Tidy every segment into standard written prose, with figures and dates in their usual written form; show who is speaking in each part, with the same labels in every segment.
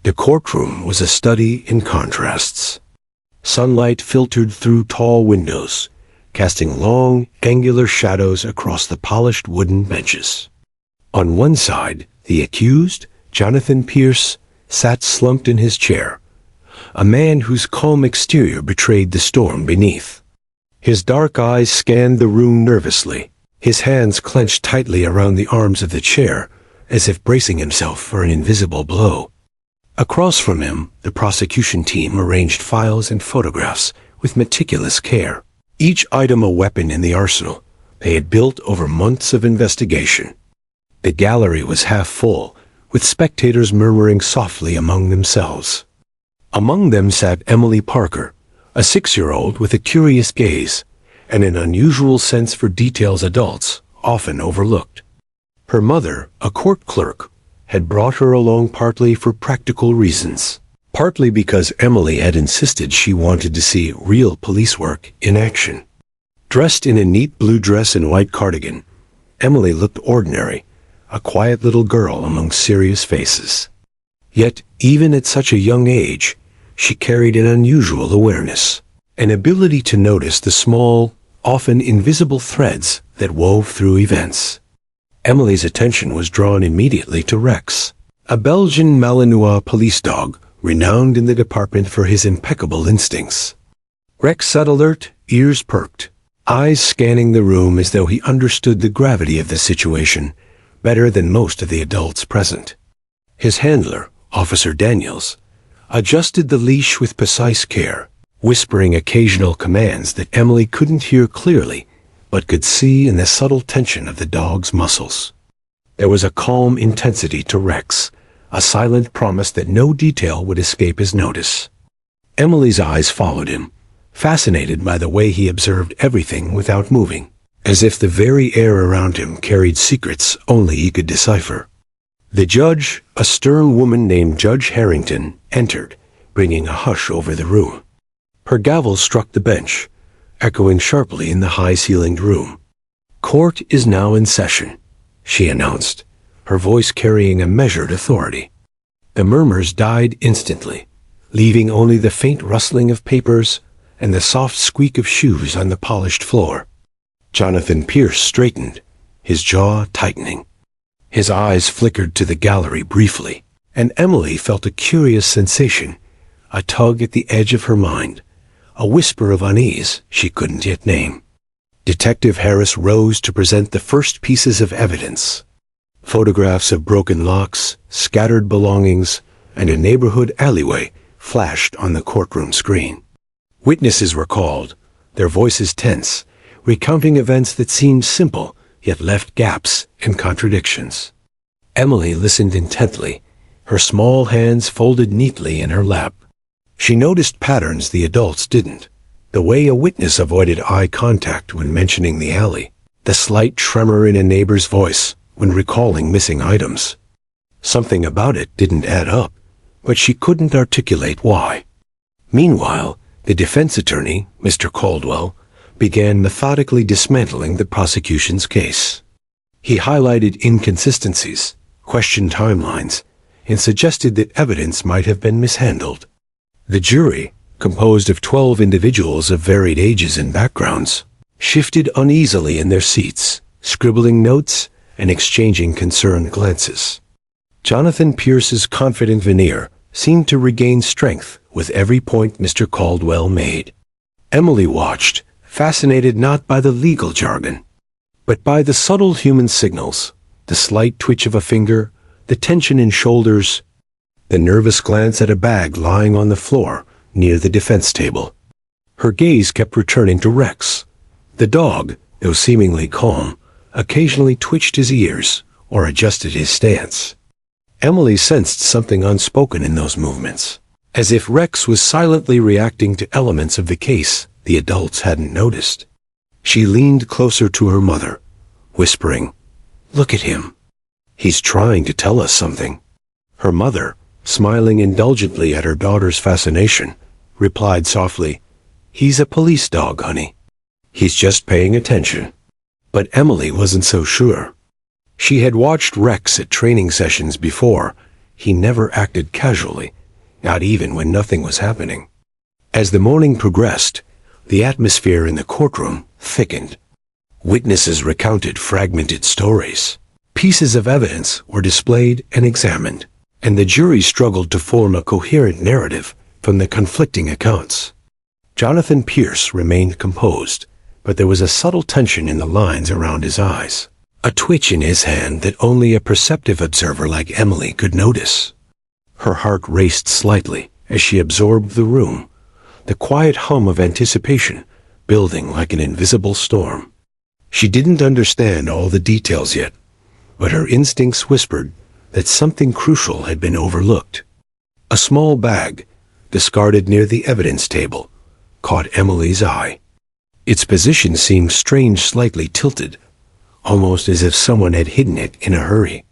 Speaker 1: The courtroom was a study in contrasts. Sunlight filtered through tall windows, casting long, angular shadows across the polished wooden benches. On one side, the accused, Jonathan Pierce, sat slumped in his chair, a man whose calm exterior betrayed the storm beneath. His dark eyes scanned the room nervously, his hands clenched tightly around the arms of the chair, as if bracing himself for an invisible blow. Across from him, the prosecution team arranged files and photographs with meticulous care, each item a weapon in the arsenal they had built over months of investigation. The gallery was half full, with spectators murmuring softly among themselves. Among them sat Emily Parker, a 6-year-old with a curious gaze and an unusual sense for details adults often overlooked. Her mother, a court clerk, had brought her along partly for practical reasons, partly because Emily had insisted she wanted to see real police work in action. Dressed in a neat blue dress and white cardigan, Emily looked ordinary, a quiet little girl among serious faces. Yet, even at such a young age, she carried an unusual awareness, an ability to notice the small, often invisible threads that wove through events. Emily's attention was drawn immediately to Rex, a Belgian Malinois police dog renowned in the department for his impeccable instincts. Rex sat alert, ears perked, eyes scanning the room as though he understood the gravity of the situation better than most of the adults present. His handler, Officer Daniels, adjusted the leash with precise care, whispering occasional commands that Emily couldn't hear clearly but could see in the subtle tension of the dog's muscles. There was a calm intensity to Rex, a silent promise that no detail would escape his notice. Emily's eyes followed him, fascinated by the way he observed everything without moving, as if the very air around him carried secrets only he could decipher. The judge, a stern woman named Judge Harrington, entered, bringing a hush over the room. Her gavel struck the bench, echoing sharply in the high-ceilinged room. "Court is now in session," she announced, her voice carrying a measured authority. The murmurs died instantly, leaving only the faint rustling of papers and the soft squeak of shoes on the polished floor. Jonathan Pierce straightened, his jaw tightening. His eyes flickered to the gallery briefly, and Emily felt a curious sensation, a tug at the edge of her mind, a whisper of unease she couldn't yet name. Detective Harris rose to present the first pieces of evidence. Photographs of broken locks, scattered belongings, and a neighborhood alleyway flashed on the courtroom screen. Witnesses were called, their voices tense, recounting events that seemed simple yet left gaps and contradictions. Emily listened intently, her small hands folded neatly in her lap. She noticed patterns the adults didn't, the way a witness avoided eye contact when mentioning the alley, the slight tremor in a neighbor's voice when recalling missing items. Something about it didn't add up, but she couldn't articulate why. Meanwhile, the defense attorney, Mr. Caldwell, began methodically dismantling the prosecution's case. He highlighted inconsistencies, questioned timelines, and suggested that evidence might have been mishandled. The jury, composed of 12 individuals of varied ages and backgrounds, shifted uneasily in their seats, scribbling notes and exchanging concerned glances. Jonathan Pierce's confident veneer seemed to regain strength with every point Mr. Caldwell made. Emily watched, fascinated not by the legal jargon, but by the subtle human signals, the slight twitch of a finger, the tension in shoulders, the nervous glance at a bag lying on the floor near the defense table. Her gaze kept returning to Rex. The dog, though seemingly calm, occasionally twitched his ears or adjusted his stance. Emily sensed something unspoken in those movements, as if Rex was silently reacting to elements of the case the adults hadn't noticed. She leaned closer to her mother, whispering, "Look at him. He's trying to tell us something." Her mother, smiling indulgently at her daughter's fascination, replied softly, "He's a police dog, honey. He's just paying attention." But Emily wasn't so sure. She had watched Rex at training sessions before, he never acted casually, not even when nothing was happening. As the morning progressed, the atmosphere in the courtroom thickened. Witnesses recounted fragmented stories. Pieces of evidence were displayed and examined, and the jury struggled to form a coherent narrative from the conflicting accounts. Jonathan Pierce remained composed, but there was a subtle tension in the lines around his eyes, a twitch in his hand that only a perceptive observer like Emily could notice. Her heart raced slightly as she absorbed the room, the quiet hum of anticipation building like an invisible storm. She didn't understand all the details yet, but her instincts whispered that something crucial had been overlooked. A small bag, discarded near the evidence table, caught Emily's eye. Its position seemed strange, slightly tilted, almost as if someone had hidden it in a hurry.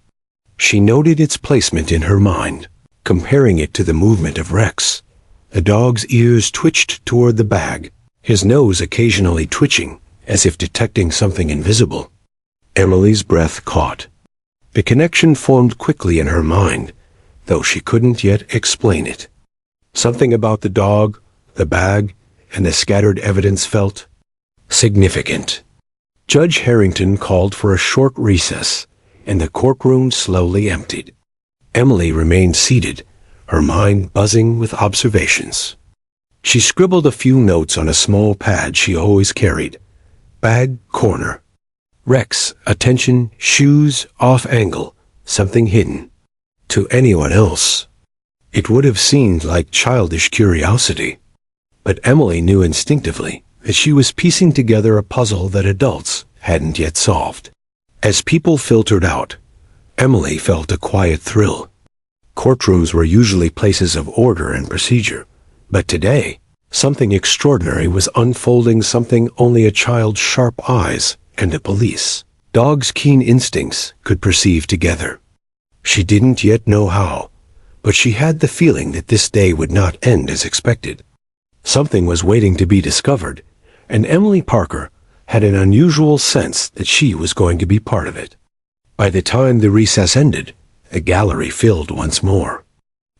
Speaker 1: She noted its placement in her mind, comparing it to the movement of Rex. The dog's ears twitched toward the bag, his nose occasionally twitching, as if detecting something invisible. Emily's breath caught. The connection formed quickly in her mind, though she couldn't yet explain it. Something about the dog, the bag, and the scattered evidence felt significant. Judge Harrington called for a short recess, and the courtroom slowly emptied. Emily remained seated, her mind buzzing with observations. She scribbled a few notes on a small pad she always carried. Bag, corner. Rex, attention, shoes, off angle, something hidden. To anyone else, it would have seemed like childish curiosity. But Emily knew instinctively that she was piecing together a puzzle that adults hadn't yet solved. As people filtered out, Emily felt a quiet thrill. Courtrooms were usually places of order and procedure, but today, something extraordinary was unfolding, something only a child's sharp eyes and the police, dog's keen instincts, could perceive together. She didn't yet know how, but she had the feeling that this day would not end as expected. Something was waiting to be discovered, and Emily Parker had an unusual sense that she was going to be part of it. By the time the recess ended, the gallery filled once more.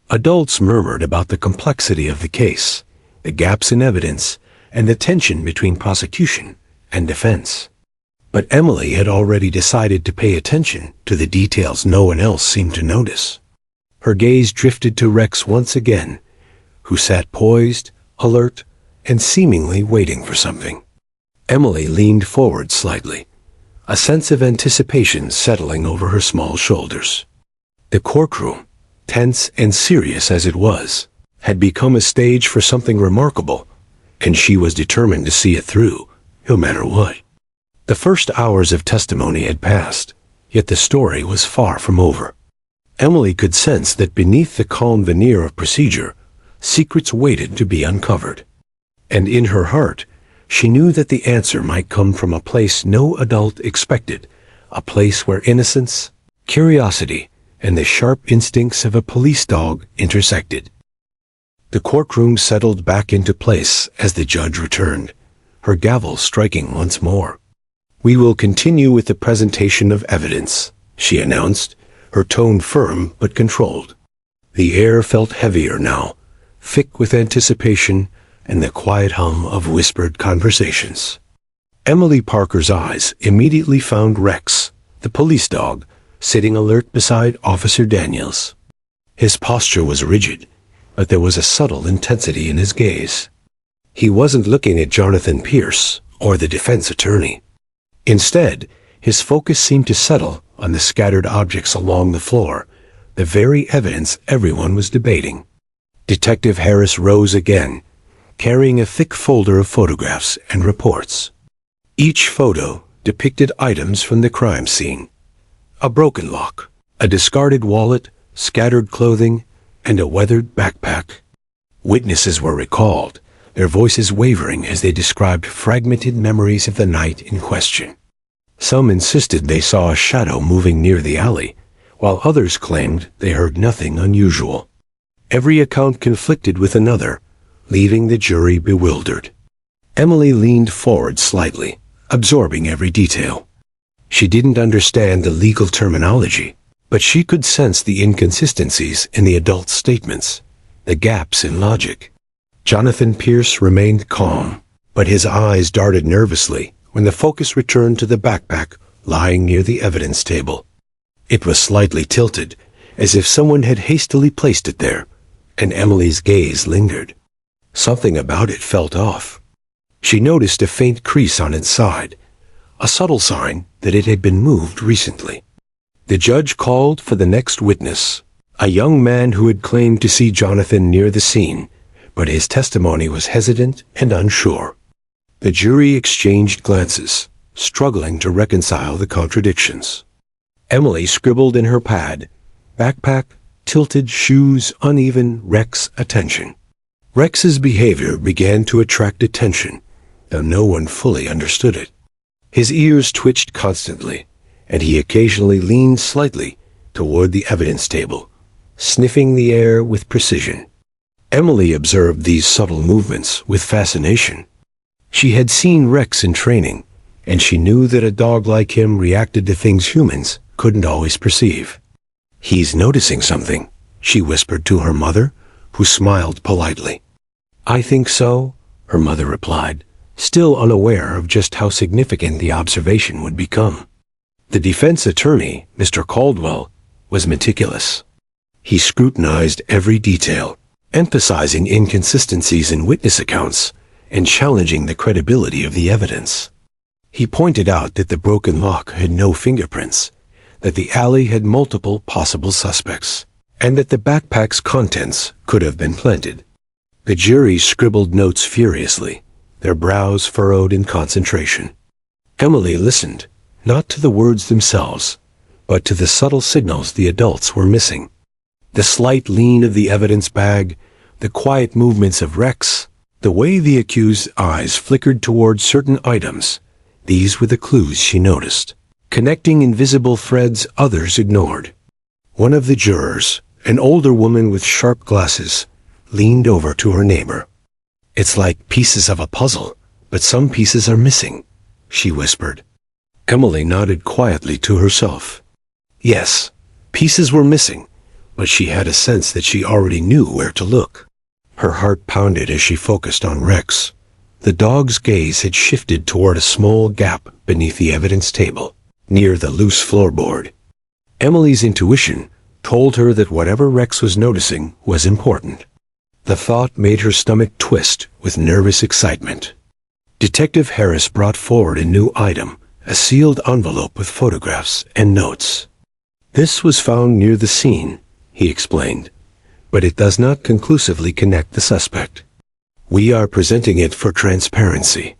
Speaker 1: Adults murmured about the complexity of the case, the gaps in evidence, and the tension between prosecution and defense. But Emily had already decided to pay attention to the details no one else seemed to notice. Her gaze drifted to Rex once again, who sat poised, alert, and seemingly waiting for something. Emily leaned forward slightly, a sense of anticipation settling over her small shoulders. The courtroom, tense and serious as it was, had become a stage for something remarkable, and she was determined to see it through, no matter what. The first hours of testimony had passed, yet the story was far from over. Emily could sense that beneath the calm veneer of procedure, secrets waited to be uncovered. And in her heart, she knew that the answer might come from a place no adult expected, a place where innocence, curiosity, and the sharp instincts of a police dog intersected. The courtroom settled back into place as the judge returned, her gavel striking once more. "We will continue with the presentation of evidence," she announced, her tone firm but controlled. The air felt heavier now, thick with anticipation and the quiet hum of whispered conversations. Emily Parker's eyes immediately found Rex, the police dog, sitting alert beside Officer Daniels. His posture was rigid, but there was a subtle intensity in his gaze. He wasn't looking at Jonathan Pierce or the defense attorney. Instead, his focus seemed to settle on the scattered objects along the floor, the very evidence everyone was debating. Detective Harris rose again, carrying a thick folder of photographs and reports. Each photo depicted items from the crime scene: a broken lock, a discarded wallet, scattered clothing, and a weathered backpack. Witnesses were recalled, their voices wavering as they described fragmented memories of the night in question. Some insisted they saw a shadow moving near the alley, while others claimed they heard nothing unusual. Every account conflicted with another, leaving the jury bewildered. Emily leaned forward slightly, absorbing every detail. She didn't understand the legal terminology, But she could sense the inconsistencies in the adult's statements, the gaps in logic. Jonathan Pierce remained calm, but his eyes darted nervously when the focus returned to the backpack lying near the evidence table. It was slightly tilted, as if someone had hastily placed it there, and Emily's gaze lingered. Something about it felt off. She noticed a faint crease on its side, a subtle sign that it had been moved recently. The judge called for the next witness, a young man who had claimed to see Jonathan near the scene, but his testimony was hesitant and unsure. The jury exchanged glances, struggling to reconcile the contradictions. Emily scribbled in her pad, "Backpack, tilted shoes, uneven, Rex attention." Rex's behavior began to attract attention, though no one fully understood it. His ears twitched constantly, and he occasionally leaned slightly toward the evidence table, sniffing the air with precision. Emily observed these subtle movements with fascination. She had seen Rex in training, and she knew that a dog like him reacted to things humans couldn't always perceive. "He's noticing something," she whispered to her mother, who smiled politely. "I think so," her mother replied, still unaware of just how significant the observation would become. The defense attorney, Mr. Caldwell, was meticulous. He scrutinized every detail, emphasizing inconsistencies in witness accounts and challenging the credibility of the evidence. He pointed out that the broken lock had no fingerprints, that the alley had multiple possible suspects, and that the backpack's contents could have been planted. The jury scribbled notes furiously, their brows furrowed in concentration. Emily listened, not to the words themselves, but to the subtle signals the adults were missing. The slight lean of the evidence bag, the quiet movements of Rex, the way the accused's eyes flickered toward certain items, these were the clues she noticed, connecting invisible threads others ignored. One of the jurors, an older woman with sharp glasses, leaned over to her neighbor. "It's like pieces of a puzzle, but some pieces are missing," she whispered. Emily nodded quietly to herself. Yes, pieces were missing, but she had a sense that she already knew where to look. Her heart pounded as she focused on Rex. The dog's gaze had shifted toward a small gap beneath the evidence table, near the loose floorboard. Emily's intuition told her that whatever Rex was noticing was important. The thought made her stomach twist with nervous excitement. Detective Harris brought forward a new item, a sealed envelope with photographs and notes. "This was found near the scene," he explained, "but it does not conclusively connect the suspect. We are presenting it for transparency."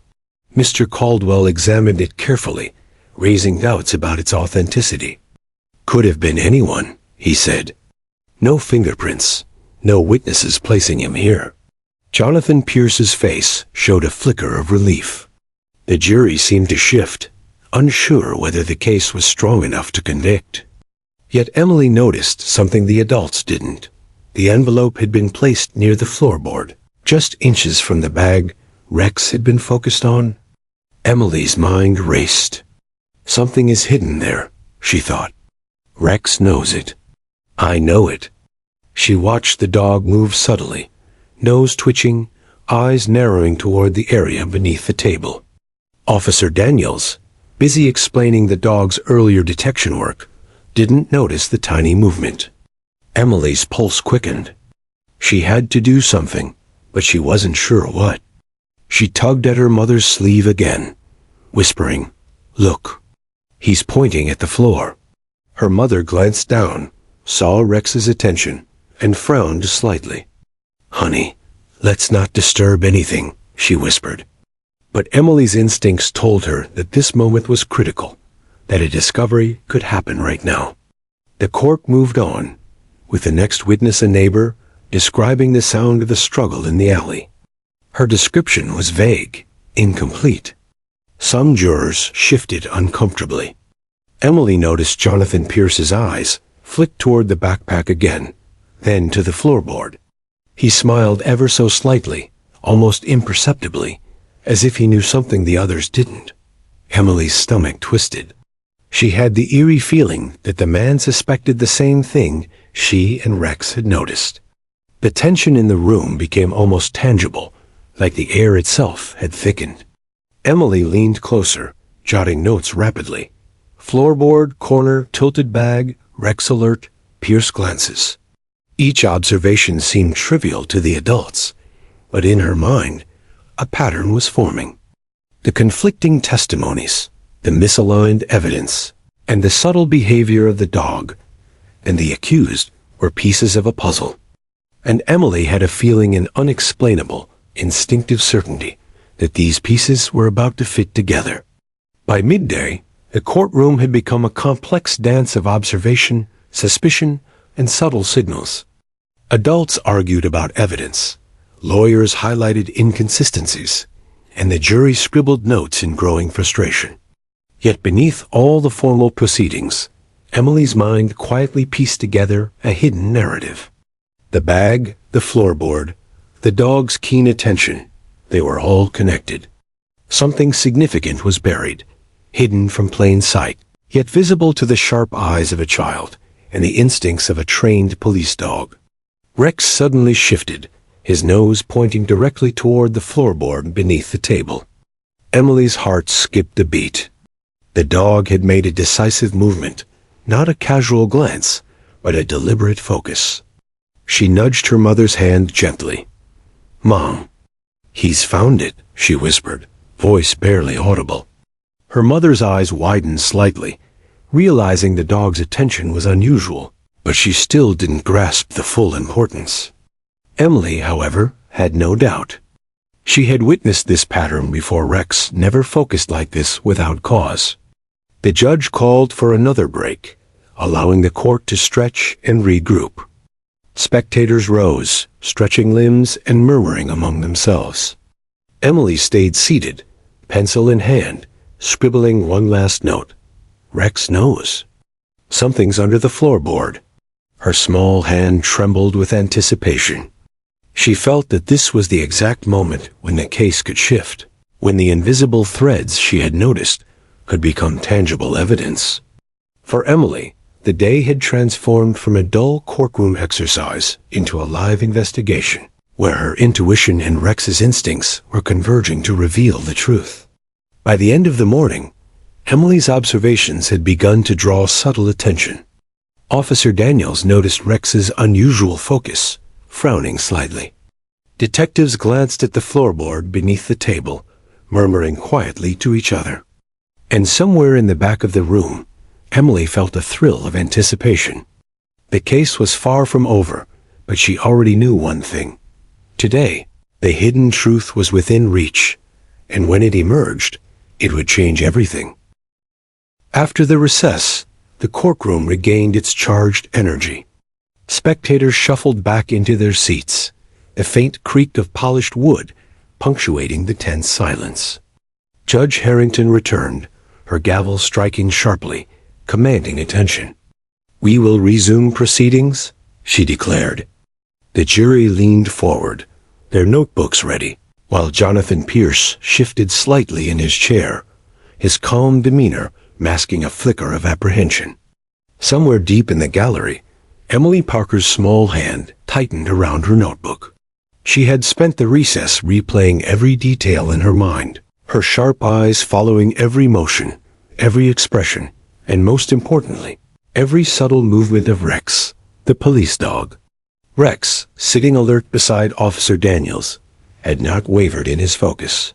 Speaker 1: Mr. Caldwell examined it carefully, raising doubts about its authenticity. "Could have been anyone," he said. "No fingerprints, no witnesses placing him here." Jonathan Pierce's face showed a flicker of relief. The jury seemed to shift, unsure whether the case was strong enough to convict. Yet Emily noticed something the adults didn't. The envelope had been placed near the floorboard, just inches from the bag Rex had been focused on. Emily's mind raced. Something is hidden there, she thought. Rex knows it. I know it. She watched the dog move subtly, nose twitching, eyes narrowing toward the area beneath the table. Officer Daniels, busy explaining the dog's earlier detection work, didn't notice the tiny movement. Emily's pulse quickened. She had to do something, but she wasn't sure what. She tugged at her mother's sleeve again, whispering, "Look." He's pointing at the floor. Her mother glanced down, saw Rex's attention, and frowned slightly. "Honey, let's not disturb anything," she whispered. But Emily's instincts told her that this moment was critical, that a discovery could happen right now. The court moved on, with the next witness a neighbor, describing the sound of the struggle in the alley. Her description was vague, incomplete. Some jurors shifted uncomfortably. Emily noticed Jonathan Pierce's eyes flick toward the backpack again, then to the floorboard. He smiled ever so slightly, almost imperceptibly, as if he knew something the others didn't. Emily's stomach twisted. She had the eerie feeling that the man suspected the same thing she and Rex had noticed. The tension in the room became almost tangible, like the air itself had thickened. Emily leaned closer, jotting notes rapidly. Floorboard, corner, tilted bag, Rex alert, Pierce glances. Each observation seemed trivial to the adults, but in her mind, a pattern was forming. The conflicting testimonies, the misaligned evidence, and the subtle behavior of the dog and the accused were pieces of a puzzle. And Emily had a feeling an unexplainable, instinctive certainty that these pieces were about to fit together. By midday, the courtroom had become a complex dance of observation, suspicion, and subtle signals. Adults argued about evidence, lawyers highlighted inconsistencies, and the jury scribbled notes in growing frustration. Yet beneath all the formal proceedings, Emily's mind quietly pieced together a hidden narrative. The bag, the floorboard, the dog's keen attention, they were all connected. Something significant was buried, hidden from plain sight, yet visible to the sharp eyes of a child and the instincts of a trained police dog. Rex suddenly shifted, his nose pointing directly toward the floorboard beneath the table. Emily's heart skipped a beat. The dog had made a decisive movement, not a casual glance, but a deliberate focus. She nudged her mother's hand gently. "Mom." "He's found it," she whispered, voice barely audible. Her mother's eyes widened slightly, realizing the dog's attention was unusual, but she still didn't grasp the full importance. Emily, however, had no doubt. She had witnessed this pattern before. Rex never focused like this without cause. The judge called for another break, allowing the court to stretch and regroup. Spectators rose, stretching limbs and murmuring among themselves. Emily stayed seated, pencil in hand, scribbling one last note. Rex knows. Something's under the floorboard. Her small hand trembled with anticipation. She felt that this was the exact moment when the case could shift, when the invisible threads she had noticed could become tangible evidence. For Emily, the day had transformed from a dull courtroom exercise into a live investigation, where her intuition and Rex's instincts were converging to reveal the truth. By the end of the morning, Emily's observations had begun to draw subtle attention. Officer Daniels noticed Rex's unusual focus, frowning slightly. Detectives glanced at the floorboard beneath the table, murmuring quietly to each other. And somewhere in the back of the room, Emily felt a thrill of anticipation. The case was far from over, but she already knew one thing. Today, the hidden truth was within reach, and when it emerged, it would change everything. After the recess, the courtroom regained its charged energy. Spectators shuffled back into their seats, a faint creak of polished wood punctuating the tense silence. Judge Harrington returned, her gavel striking sharply, commanding attention. "We will resume proceedings," she declared. The jury leaned forward, their notebooks ready, while Jonathan Pierce shifted slightly in his chair, his calm demeanor masking a flicker of apprehension. Somewhere deep in the gallery, Emily Parker's small hand tightened around her notebook. She had spent the recess replaying every detail in her mind, her sharp eyes following every motion, every expression, and most importantly, every subtle movement of Rex, the police dog. Rex, sitting alert beside Officer Daniels, had not wavered in his focus.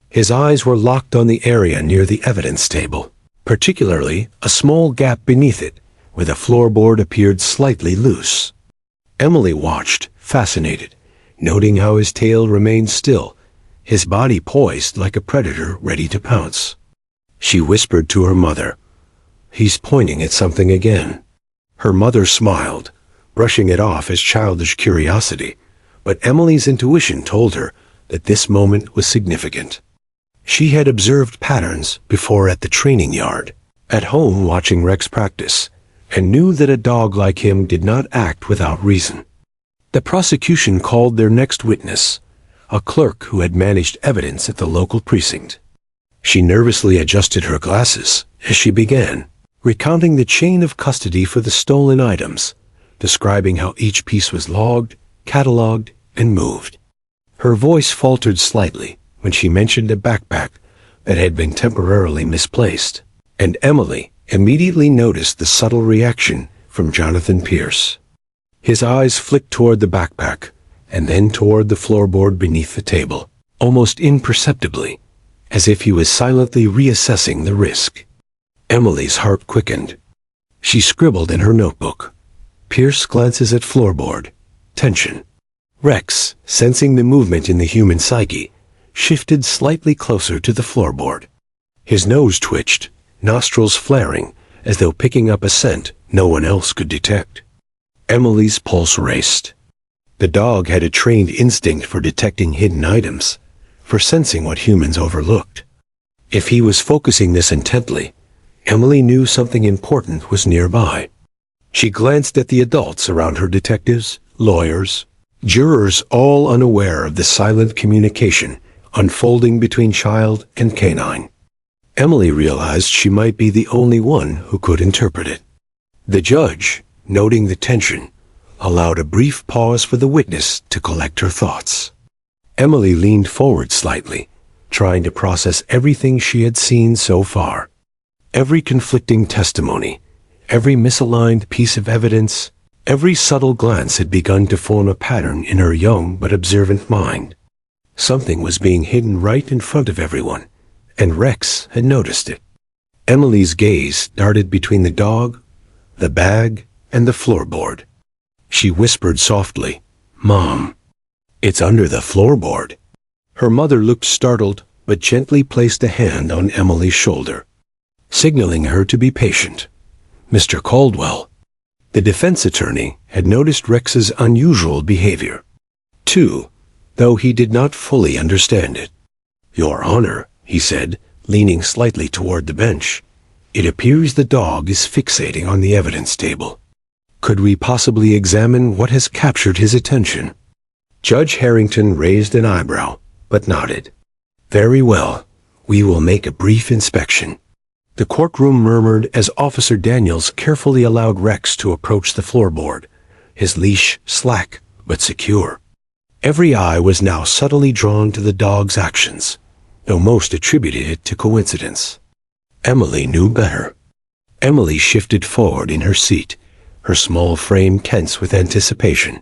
Speaker 1: His eyes were locked on the area near the evidence table, particularly a small gap beneath it, where the floorboard appeared slightly loose. Emily watched, fascinated, noting how his tail remained still, his body poised like a predator ready to pounce. She whispered to her mother, "He's pointing at something again." Her mother smiled, brushing it off as childish curiosity, but Emily's intuition told her that this moment was significant. She had observed patterns before at the training yard, at home watching Rex practice, and knew that a dog like him did not act without reason. The prosecution called their next witness, a clerk who had managed evidence at the local precinct. She nervously adjusted her glasses as she began, recounting the chain of custody for the stolen items, describing how each piece was logged, catalogued, and moved. Her voice faltered slightly when she mentioned a backpack that had been temporarily misplaced, and Emily immediately noticed the subtle reaction from Jonathan Pierce. His eyes flicked toward the backpack, and then toward the floorboard beneath the table, almost imperceptibly, as if he was silently reassessing the risk. Emily's heart quickened. She scribbled in her notebook. Pierce glances at floorboard. Tension. Rex, sensing the movement in the human psyche, shifted slightly closer to the floorboard. His nose twitched, nostrils flaring, as though picking up a scent no one else could detect. Emily's pulse raced. The dog had a trained instinct for detecting hidden items, for sensing what humans overlooked. If he was focusing this intently, Emily knew something important was nearby. She glanced at the adults around her, detectives, lawyers, jurors, all unaware of the silent communication unfolding between child and canine. Emily realized she might be the only one who could interpret it. The judge, noting the tension, allowed a brief pause for the witness to collect her thoughts. Emily leaned forward slightly, trying to process everything she had seen so far. Every conflicting testimony, every misaligned piece of evidence, every subtle glance had begun to form a pattern in her young but observant mind. Something was being hidden right in front of everyone, and Rex had noticed it. Emily's gaze darted between the dog, the bag, and the floorboard. She whispered softly, "Mom, it's under the floorboard." Her mother looked startled, but gently placed a hand on Emily's shoulder, signaling her to be patient. Mr. Caldwell, the defense attorney, had noticed Rex's unusual behavior, too, though he did not fully understand it. "Your Honor," he said, leaning slightly toward the bench, "it appears the dog is fixating on the evidence table. Could we possibly examine what has captured his attention?" Judge Harrington raised an eyebrow, but nodded. "Very well. We will make a brief inspection." The courtroom murmured as Officer Daniels carefully allowed Rex to approach the floorboard, his leash slack but secure. Every eye was now subtly drawn to the dog's actions, though most attributed it to coincidence. Emily knew better. Emily shifted forward in her seat, her small frame tense with anticipation.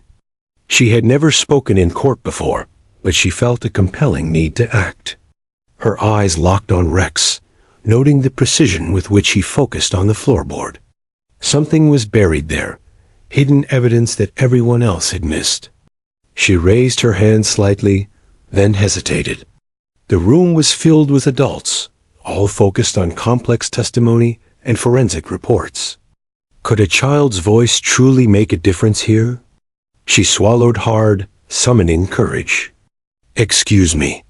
Speaker 1: She had never spoken in court before, but she felt a compelling need to act. Her eyes locked on Rex, noting the precision with which he focused on the floorboard. Something was buried there, hidden evidence that everyone else had missed. She raised her hand slightly, then hesitated. The room was filled with adults, all focused on complex testimony and forensic reports. Could a child's voice truly make a difference here? She swallowed hard, summoning courage. "Excuse me,"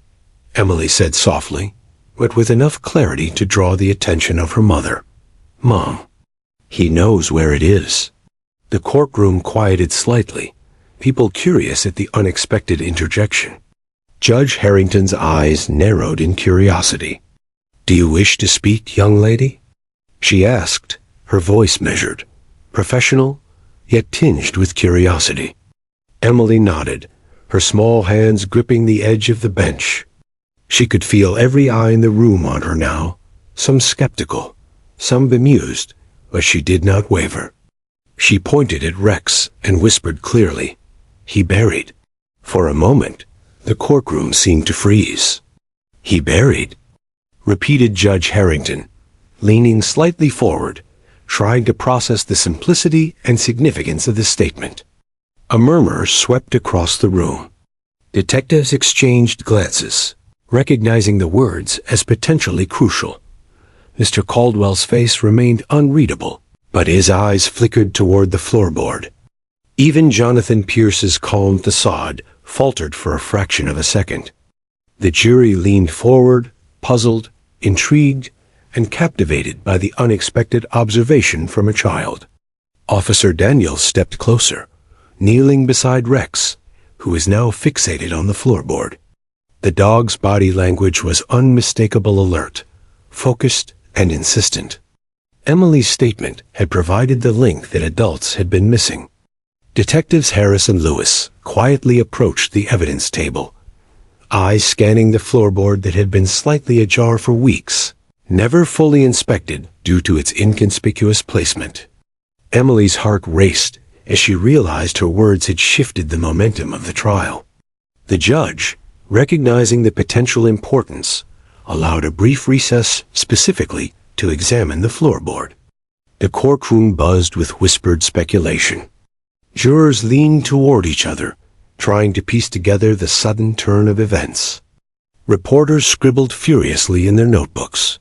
Speaker 1: Emily said softly, but with enough clarity to draw the attention of her mother. "Mom, he knows where it is." The courtroom quieted slightly, people curious at the unexpected interjection. Judge Harrington's eyes narrowed in curiosity. "Do you wish to speak, young lady?" she asked, her voice measured, professional, yet tinged with curiosity. Emily nodded, her small hands gripping the edge of the bench. She could feel every eye in the room on her now, some skeptical, some bemused, but she did not waver. She pointed at Rex and whispered clearly, "He buried." For a moment, the courtroom seemed to freeze. "He buried," repeated Judge Harrington, leaning slightly forward, trying to process the simplicity and significance of the statement. A murmur swept across the room. Detectives exchanged glances, recognizing the words as potentially crucial. Mr. Caldwell's face remained unreadable, but his eyes flickered toward the floorboard. Even Jonathan Pierce's calm facade faltered for a fraction of a second. The jury leaned forward, puzzled, intrigued, and captivated by the unexpected observation from a child. Officer Daniels stepped closer, kneeling beside Rex, who was now fixated on the floorboard. The dog's body language was unmistakable, alert, focused, and insistent. Emily's statement had provided the link that adults had been missing. Detectives Harris and Lewis quietly approached the evidence table, eyes scanning the floorboard that had been slightly ajar for weeks, never fully inspected due to its inconspicuous placement. Emily's heart raced as she realized her words had shifted the momentum of the trial. The judge, recognizing the potential importance, allowed a brief recess specifically to examine the floorboard. The courtroom buzzed with whispered speculation. Jurors leaned toward each other, trying to piece together the sudden turn of events. Reporters scribbled furiously in their notebooks.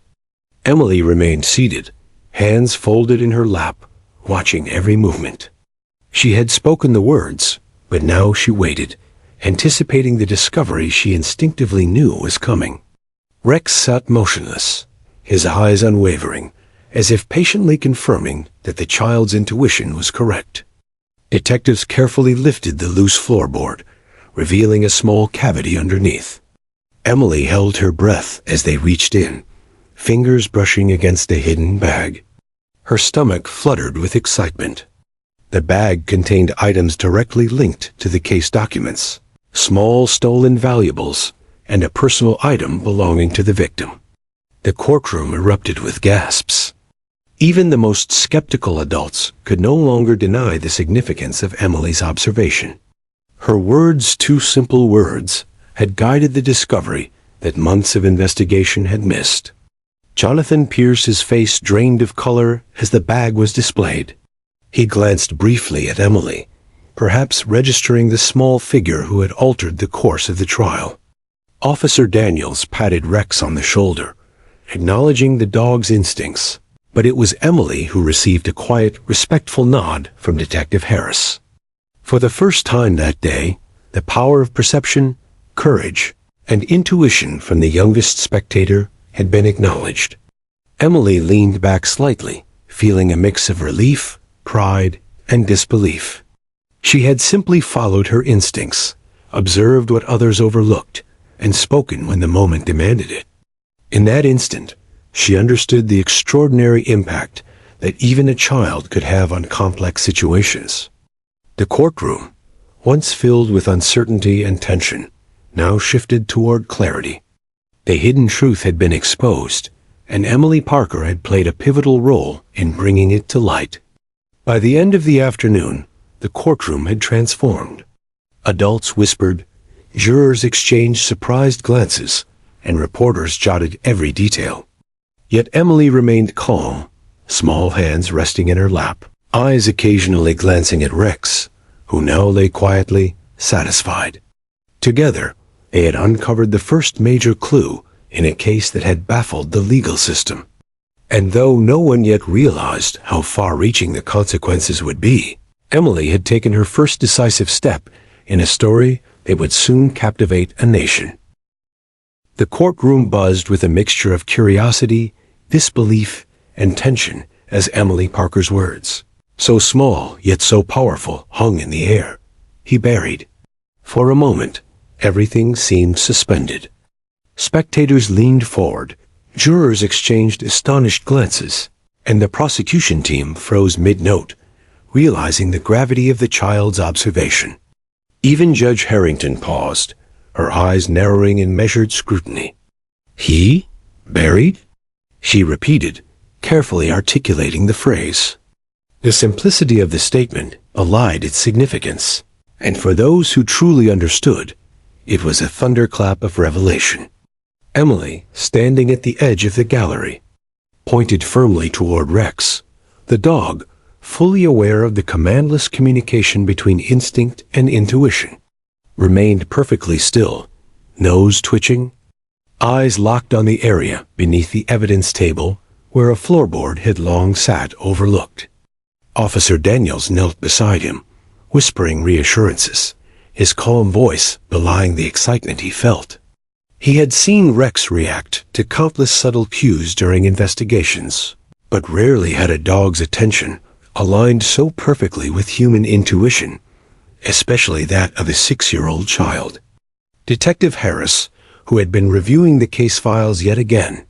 Speaker 1: Emily remained seated, hands folded in her lap, watching every movement. She had spoken the words, but now she waited, anticipating the discovery she instinctively knew was coming. Rex sat motionless, his eyes unwavering, as if patiently confirming that the child's intuition was correct. Detectives carefully lifted the loose floorboard, revealing a small cavity underneath. Emily held her breath as they reached in, fingers brushing against a hidden bag. Her stomach fluttered with excitement. The bag contained items directly linked to the case documents, small stolen valuables, and a personal item belonging to the victim. The courtroom erupted with gasps. Even the most skeptical adults could no longer deny the significance of Emily's observation. Her words, two simple words, had guided the discovery that months of investigation had missed. Jonathan Pierce's face drained of color as the bag was displayed. He glanced briefly at Emily, perhaps registering the small figure who had altered the course of the trial. Officer Daniels patted Rex on the shoulder, acknowledging the dog's instincts, but it was Emily who received a quiet, respectful nod from Detective Harris. For the first time that day, the power of perception, courage, and intuition from the youngest spectator had been acknowledged. Emily leaned back slightly, feeling a mix of relief, pride, and disbelief. She had simply followed her instincts, observed what others overlooked, and spoken when the moment demanded it. In that instant, she understood the extraordinary impact that even a child could have on complex situations. The courtroom, once filled with uncertainty and tension, now shifted toward clarity. The hidden truth had been exposed, and Emily Parker had played a pivotal role in bringing it to light. By the end of the afternoon, the courtroom had transformed. Adults whispered, jurors exchanged surprised glances, and reporters jotted every detail. Yet Emily remained calm, small hands resting in her lap, eyes occasionally glancing at Rex, who now lay quietly, satisfied. Together, they had uncovered the first major clue in a case that had baffled the legal system. And though no one yet realized how far-reaching the consequences would be, Emily had taken her first decisive step in a story that would soon captivate a nation. The courtroom buzzed with a mixture of curiosity, disbelief, and tension as Emily Parker's words, so small yet so powerful, hung in the air. He buried. For a moment, everything seemed suspended. Spectators leaned forward, jurors exchanged astonished glances, and the prosecution team froze mid-note, realizing the gravity of the child's observation. Even Judge Harrington paused, her eyes narrowing in measured scrutiny. He? Buried? She repeated, carefully articulating the phrase. The simplicity of the statement allied its significance, and for those who truly understood, it was a thunderclap of revelation. Emily, standing at the edge of the gallery, pointed firmly toward Rex, the dog, fully aware of the commandless communication between instinct and intuition, remained perfectly still, nose twitching, eyes locked on the area beneath the evidence table where a floorboard had long sat overlooked. Officer Daniels knelt beside him, whispering reassurances, his calm voice belying the excitement he felt. He had seen Rex react to countless subtle cues during investigations, but rarely had a dog's attention aligned so perfectly with human intuition, especially that of a 6-year-old child. Detective Harris, who had been reviewing the case files yet again,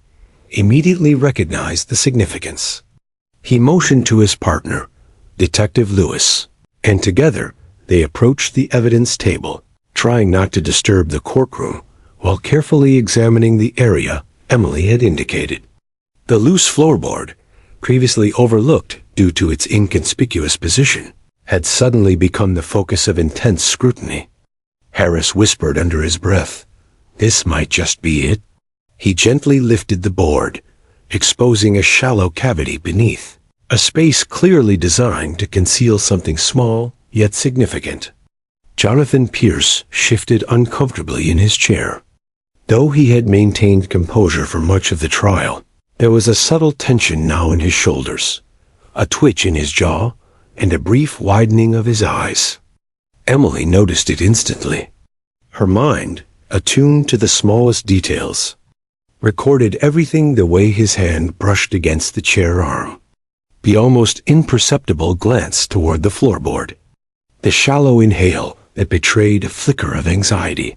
Speaker 1: immediately recognized the significance. He motioned to his partner, Detective Lewis, and together they approached the evidence table, trying not to disturb the courtroom while carefully examining the area Emily had indicated. The loose floorboard, previously overlooked due to its inconspicuous position, had suddenly become the focus of intense scrutiny. Harris whispered under his breath, "This might just be it." He gently lifted the board, exposing a shallow cavity beneath, a space clearly designed to conceal something small yet significant. Jonathan Pierce shifted uncomfortably in his chair. Though he had maintained composure for much of the trial, there was a subtle tension now in his shoulders, a twitch in his jaw, and a brief widening of his eyes. Emily noticed it instantly. Her mind, attuned to the smallest details, recorded everything the way his hand brushed against the chair arm, the almost imperceptible glance toward the floorboard, the shallow inhale that betrayed a flicker of anxiety.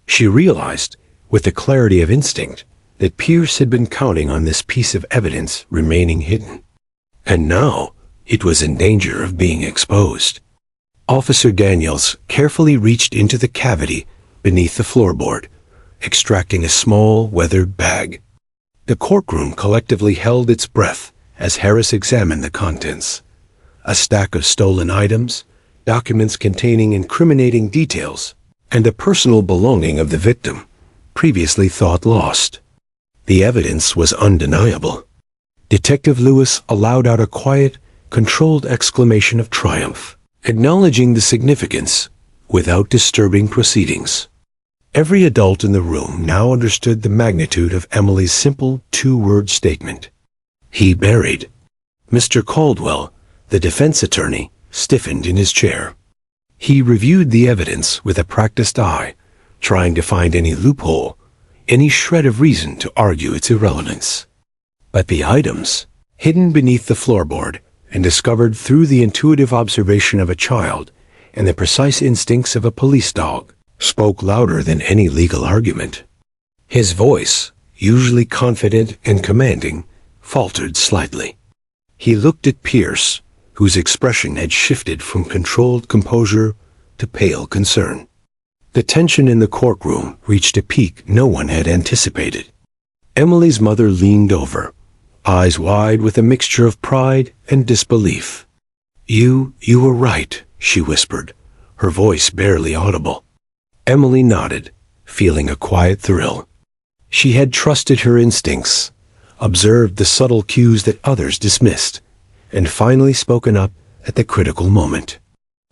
Speaker 1: She realized, with the clarity of instinct, that Pierce had been counting on this piece of evidence remaining hidden. And now it was in danger of being exposed. Officer Daniels carefully reached into the cavity beneath the floorboard, extracting a small weathered bag. The courtroom collectively held its breath as Harris examined the contents. A stack of stolen items, documents containing incriminating details, and a personal belonging of the victim, previously thought lost. The evidence was undeniable. Detective Lewis allowed out a quiet, controlled exclamation of triumph, acknowledging the significance without disturbing proceedings. Every adult in the room now understood the magnitude of Emily's simple two-word statement. He buried. Mr. Caldwell, the defense attorney, stiffened in his chair. He reviewed the evidence with a practiced eye, trying to find any loophole, any shred of reason to argue its irrelevance. But the items, hidden beneath the floorboard and discovered through the intuitive observation of a child and the precise instincts of a police dog, spoke louder than any legal argument. His voice, usually confident and commanding, faltered slightly. He looked at Pierce, whose expression had shifted from controlled composure to pale concern. The tension in the courtroom reached a peak no one had anticipated. Emily's mother leaned over, eyes wide with a mixture of pride and disbelief. You were right," she whispered, her voice barely audible. Emily nodded, feeling a quiet thrill. She had trusted her instincts, observed the subtle cues that others dismissed, and finally spoken up at the critical moment.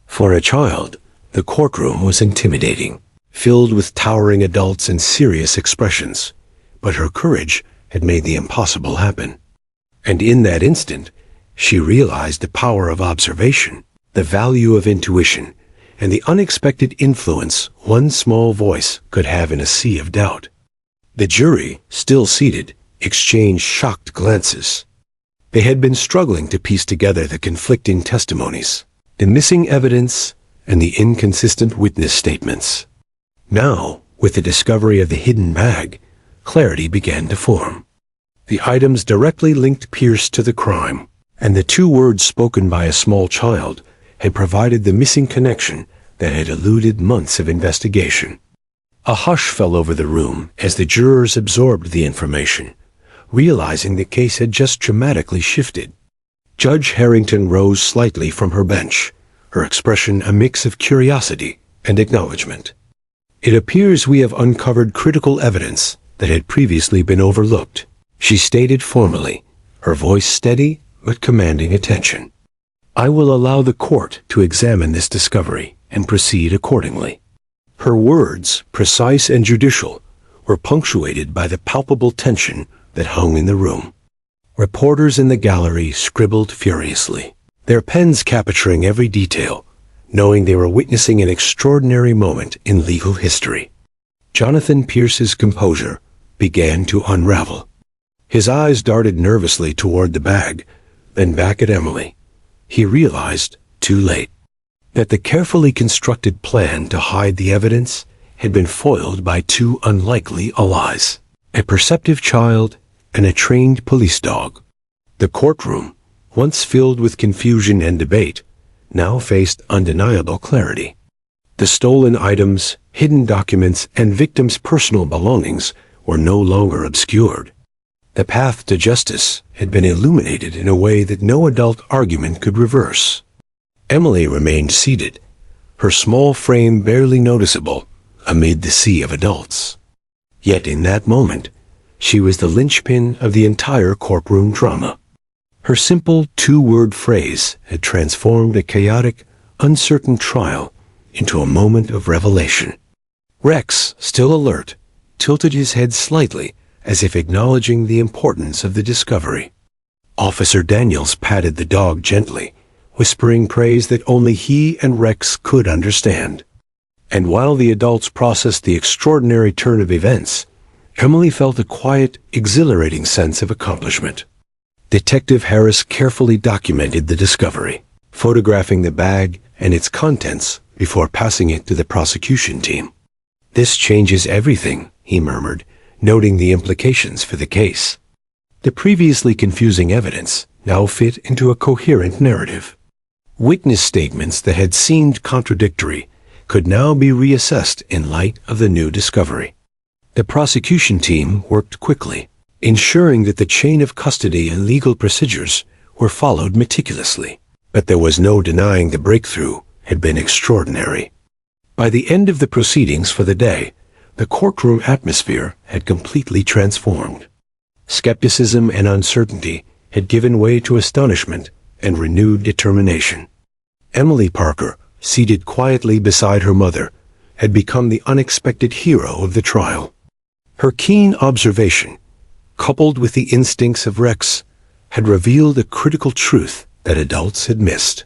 Speaker 1: For a child, the courtroom was intimidating, filled with towering adults and serious expressions, but her courage had made the impossible happen. And in that instant, she realized the power of observation, the value of intuition, and the unexpected influence one small voice could have in a sea of doubt. The jury, still seated, exchanged shocked glances. They had been struggling to piece together the conflicting testimonies, the missing evidence, and the inconsistent witness statements. Now, with the discovery of the hidden bag, clarity began to form. The items directly linked Pierce to the crime, and the two words spoken by a small child had provided the missing connection that had eluded months of investigation. A hush fell over the room as the jurors absorbed the information, realizing the case had just dramatically shifted. Judge Harrington rose slightly from her bench, her expression a mix of curiosity and acknowledgement. "It appears we have uncovered critical evidence that had previously been overlooked," she stated formally, her voice steady but commanding attention. "I will allow the court to examine this discovery and proceed accordingly." Her words, precise and judicial, were punctuated by the palpable tension that hung in the room. Reporters in the gallery scribbled furiously, their pens capturing every detail, knowing they were witnessing an extraordinary moment in legal history. Jonathan Pierce's composure began to unravel. His eyes darted nervously toward the bag, then back at Emily. He realized, too late, that the carefully constructed plan to hide the evidence had been foiled by two unlikely allies, a perceptive child and a trained police dog. The courtroom, once filled with confusion and debate, now faced undeniable clarity. The stolen items, hidden documents, and victims' personal belongings were no longer obscured. The path to justice had been illuminated in a way that no adult argument could reverse. Emily remained seated, her small frame barely noticeable amid the sea of adults. Yet in that moment, she was the linchpin of the entire courtroom drama. Her simple two-word phrase had transformed a chaotic, uncertain trial into a moment of revelation. Rex, still alert, tilted his head slightly as if acknowledging the importance of the discovery. Officer Daniels patted the dog gently, whispering praise that only he and Rex could understand. And while the adults processed the extraordinary turn of events, Emily felt a quiet, exhilarating sense of accomplishment. Detective Harris carefully documented the discovery, photographing the bag and its contents before passing it to the prosecution team. "This changes everything," he murmured, noting the implications for the case. The previously confusing evidence now fit into a coherent narrative. Witness statements that had seemed contradictory could now be reassessed in light of the new discovery. The prosecution team worked quickly, ensuring that the chain of custody and legal procedures were followed meticulously. But there was no denying the breakthrough had been extraordinary. By the end of the proceedings for the day, the courtroom atmosphere had completely transformed. Skepticism and uncertainty had given way to astonishment and renewed determination. Emily Parker, seated quietly beside her mother, had become the unexpected hero of the trial. Her keen observation, coupled with the instincts of Rex, had revealed a critical truth that adults had missed.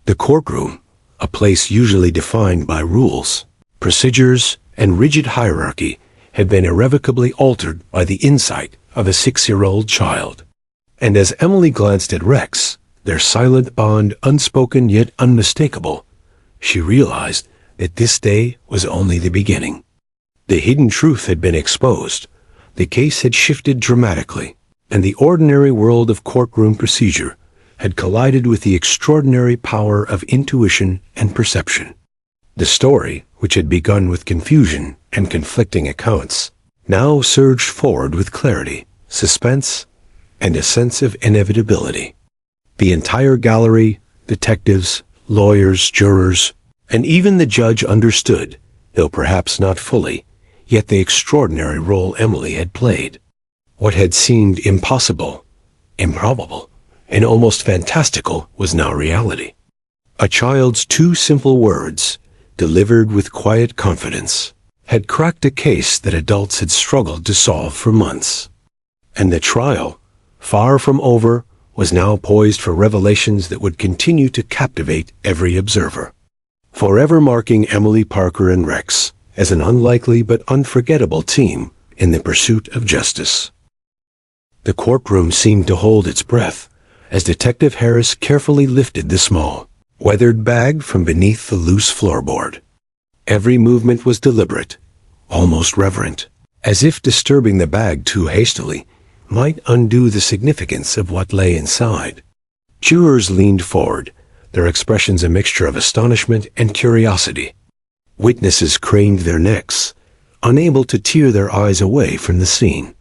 Speaker 1: The courtroom, a place usually defined by rules, procedures, and rigid hierarchy, had been irrevocably altered by the insight of a 6-year-old child. And as Emily glanced at Rex, their silent bond unspoken yet unmistakable, she realized that this day was only the beginning. The hidden truth had been exposed, the case had shifted dramatically, and the ordinary world of courtroom procedure had collided with the extraordinary power of intuition and perception. The story, which had begun with confusion and conflicting accounts, now surged forward with clarity, suspense, and a sense of inevitability. The entire gallery, detectives, lawyers, jurors, and even the judge understood, though perhaps not fully, yet the extraordinary role Emily had played. What had seemed impossible, improbable, and almost fantastical was now reality. A child's two simple words, delivered with quiet confidence, had cracked a case that adults had struggled to solve for months. And the trial, far from over, was now poised for revelations that would continue to captivate every observer, forever marking Emily Parker and Rex as an unlikely but unforgettable team in the pursuit of justice. The courtroom seemed to hold its breath as Detective Harris carefully lifted the small, weathered bag from beneath the loose floorboard. Every movement was deliberate, almost reverent, as if disturbing the bag too hastily might undo the significance of what lay inside. Jurors leaned forward, their expressions a mixture of astonishment and curiosity. Witnesses craned their necks, unable to tear their eyes away from the scene.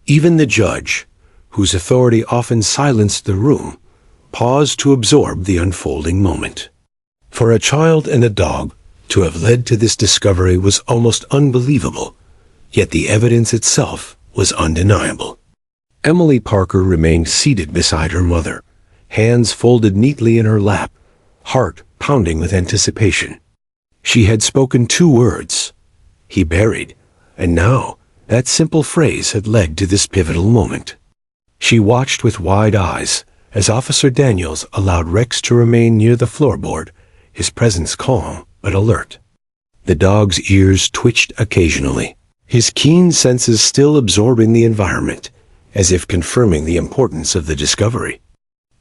Speaker 1: Even the judge, whose authority often silenced the room, paused to absorb the unfolding moment. For a child and a dog to have led to this discovery was almost unbelievable, yet the evidence itself was undeniable. Emily Parker remained seated beside her mother, hands folded neatly in her lap, heart pounding with anticipation. She had spoken 2 words, "He buried," and now that simple phrase had led to this pivotal moment. She watched with wide eyes as Officer Daniels allowed Rex to remain near the floorboard, his presence calm but alert. The dog's ears twitched occasionally, his keen senses still absorbing the environment, as if confirming the importance of the discovery.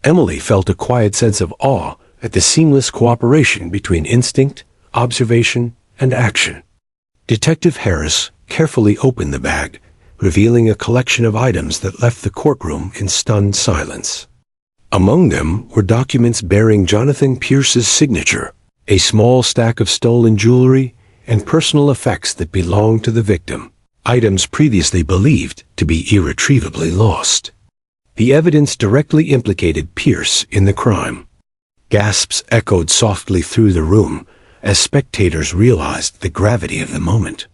Speaker 1: Emily felt a quiet sense of awe at the seamless cooperation between instinct, observation, and action. Detective Harris carefully opened the bag, revealing a collection of items that left the courtroom in stunned silence. Among them were documents bearing Jonathan Pierce's signature, a small stack of stolen jewelry, and personal effects that belonged to the victim, items previously believed to be irretrievably lost. The evidence directly implicated Pierce in the crime. Gasps echoed softly through the room as spectators realized the gravity of the moment.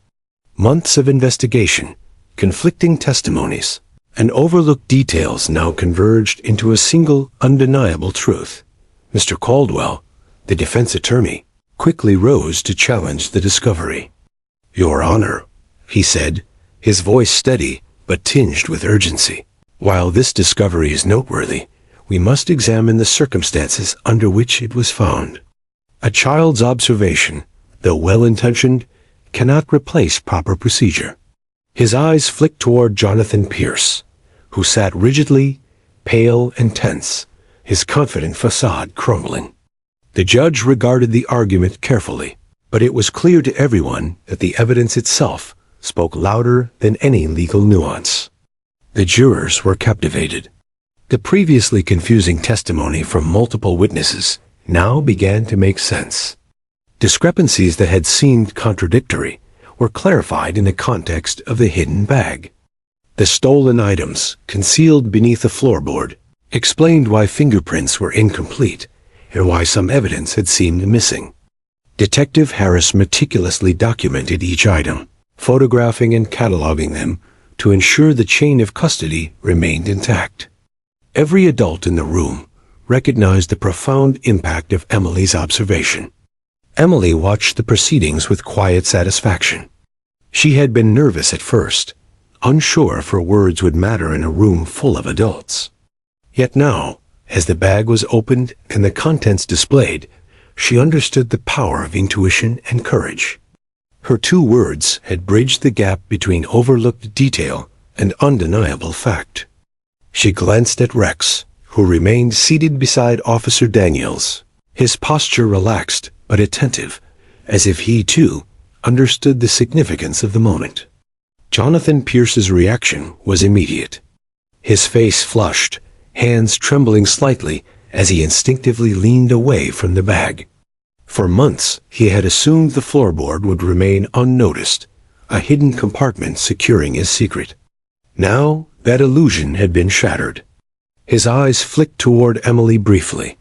Speaker 1: Months of investigation, conflicting testimonies, and overlooked details now converged into a single, undeniable truth. Mr. Caldwell, the defense attorney, quickly rose to challenge the discovery. "Your Honor," he said, his voice steady but tinged with urgency. "While this discovery is noteworthy, we must examine the circumstances under which it was found. A child's observation, though well-intentioned, cannot replace proper procedure." His eyes flicked toward Jonathan Pierce, who sat rigidly, pale and tense, his confident facade crumbling. The judge regarded the argument carefully, but it was clear to everyone that the evidence itself spoke louder than any legal nuance. The jurors were captivated. The previously confusing testimony from multiple witnesses now began to make sense. Discrepancies that had seemed contradictory were clarified in the context of the hidden bag. The stolen items, concealed beneath the floorboard, explained why fingerprints were incomplete and why some evidence had seemed missing. Detective Harris meticulously documented each item, photographing and cataloging them to ensure the chain of custody remained intact. Every adult in the room recognized the profound impact of Emily's observation. Emily watched the proceedings with quiet satisfaction. She had been nervous at first, unsure if her words would matter in a room full of adults. Yet now, as the bag was opened and the contents displayed, she understood the power of intuition and courage. Her 2 words had bridged the gap between overlooked detail and undeniable fact. She glanced at Rex, who remained seated beside Officer Daniels, his posture relaxed but attentive, as if he, too, understood the significance of the moment. Jonathan Pierce's reaction was immediate. His face flushed, hands trembling slightly as he instinctively leaned away from the bag. For months, he had assumed the floorboard would remain unnoticed, a hidden compartment securing his secret. Now, that illusion had been shattered. His eyes flicked toward Emily briefly,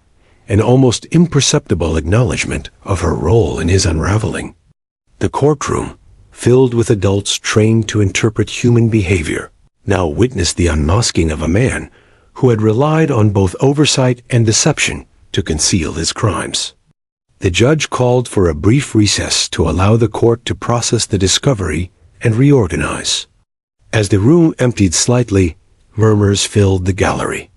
Speaker 1: an almost imperceptible acknowledgement of her role in his unraveling. The courtroom, filled with adults trained to interpret human behavior, now witnessed the unmasking of a man who had relied on both oversight and deception to conceal his crimes. The judge called for a brief recess to allow the court to process the discovery and reorganize. As the room emptied slightly, murmurs filled the gallery.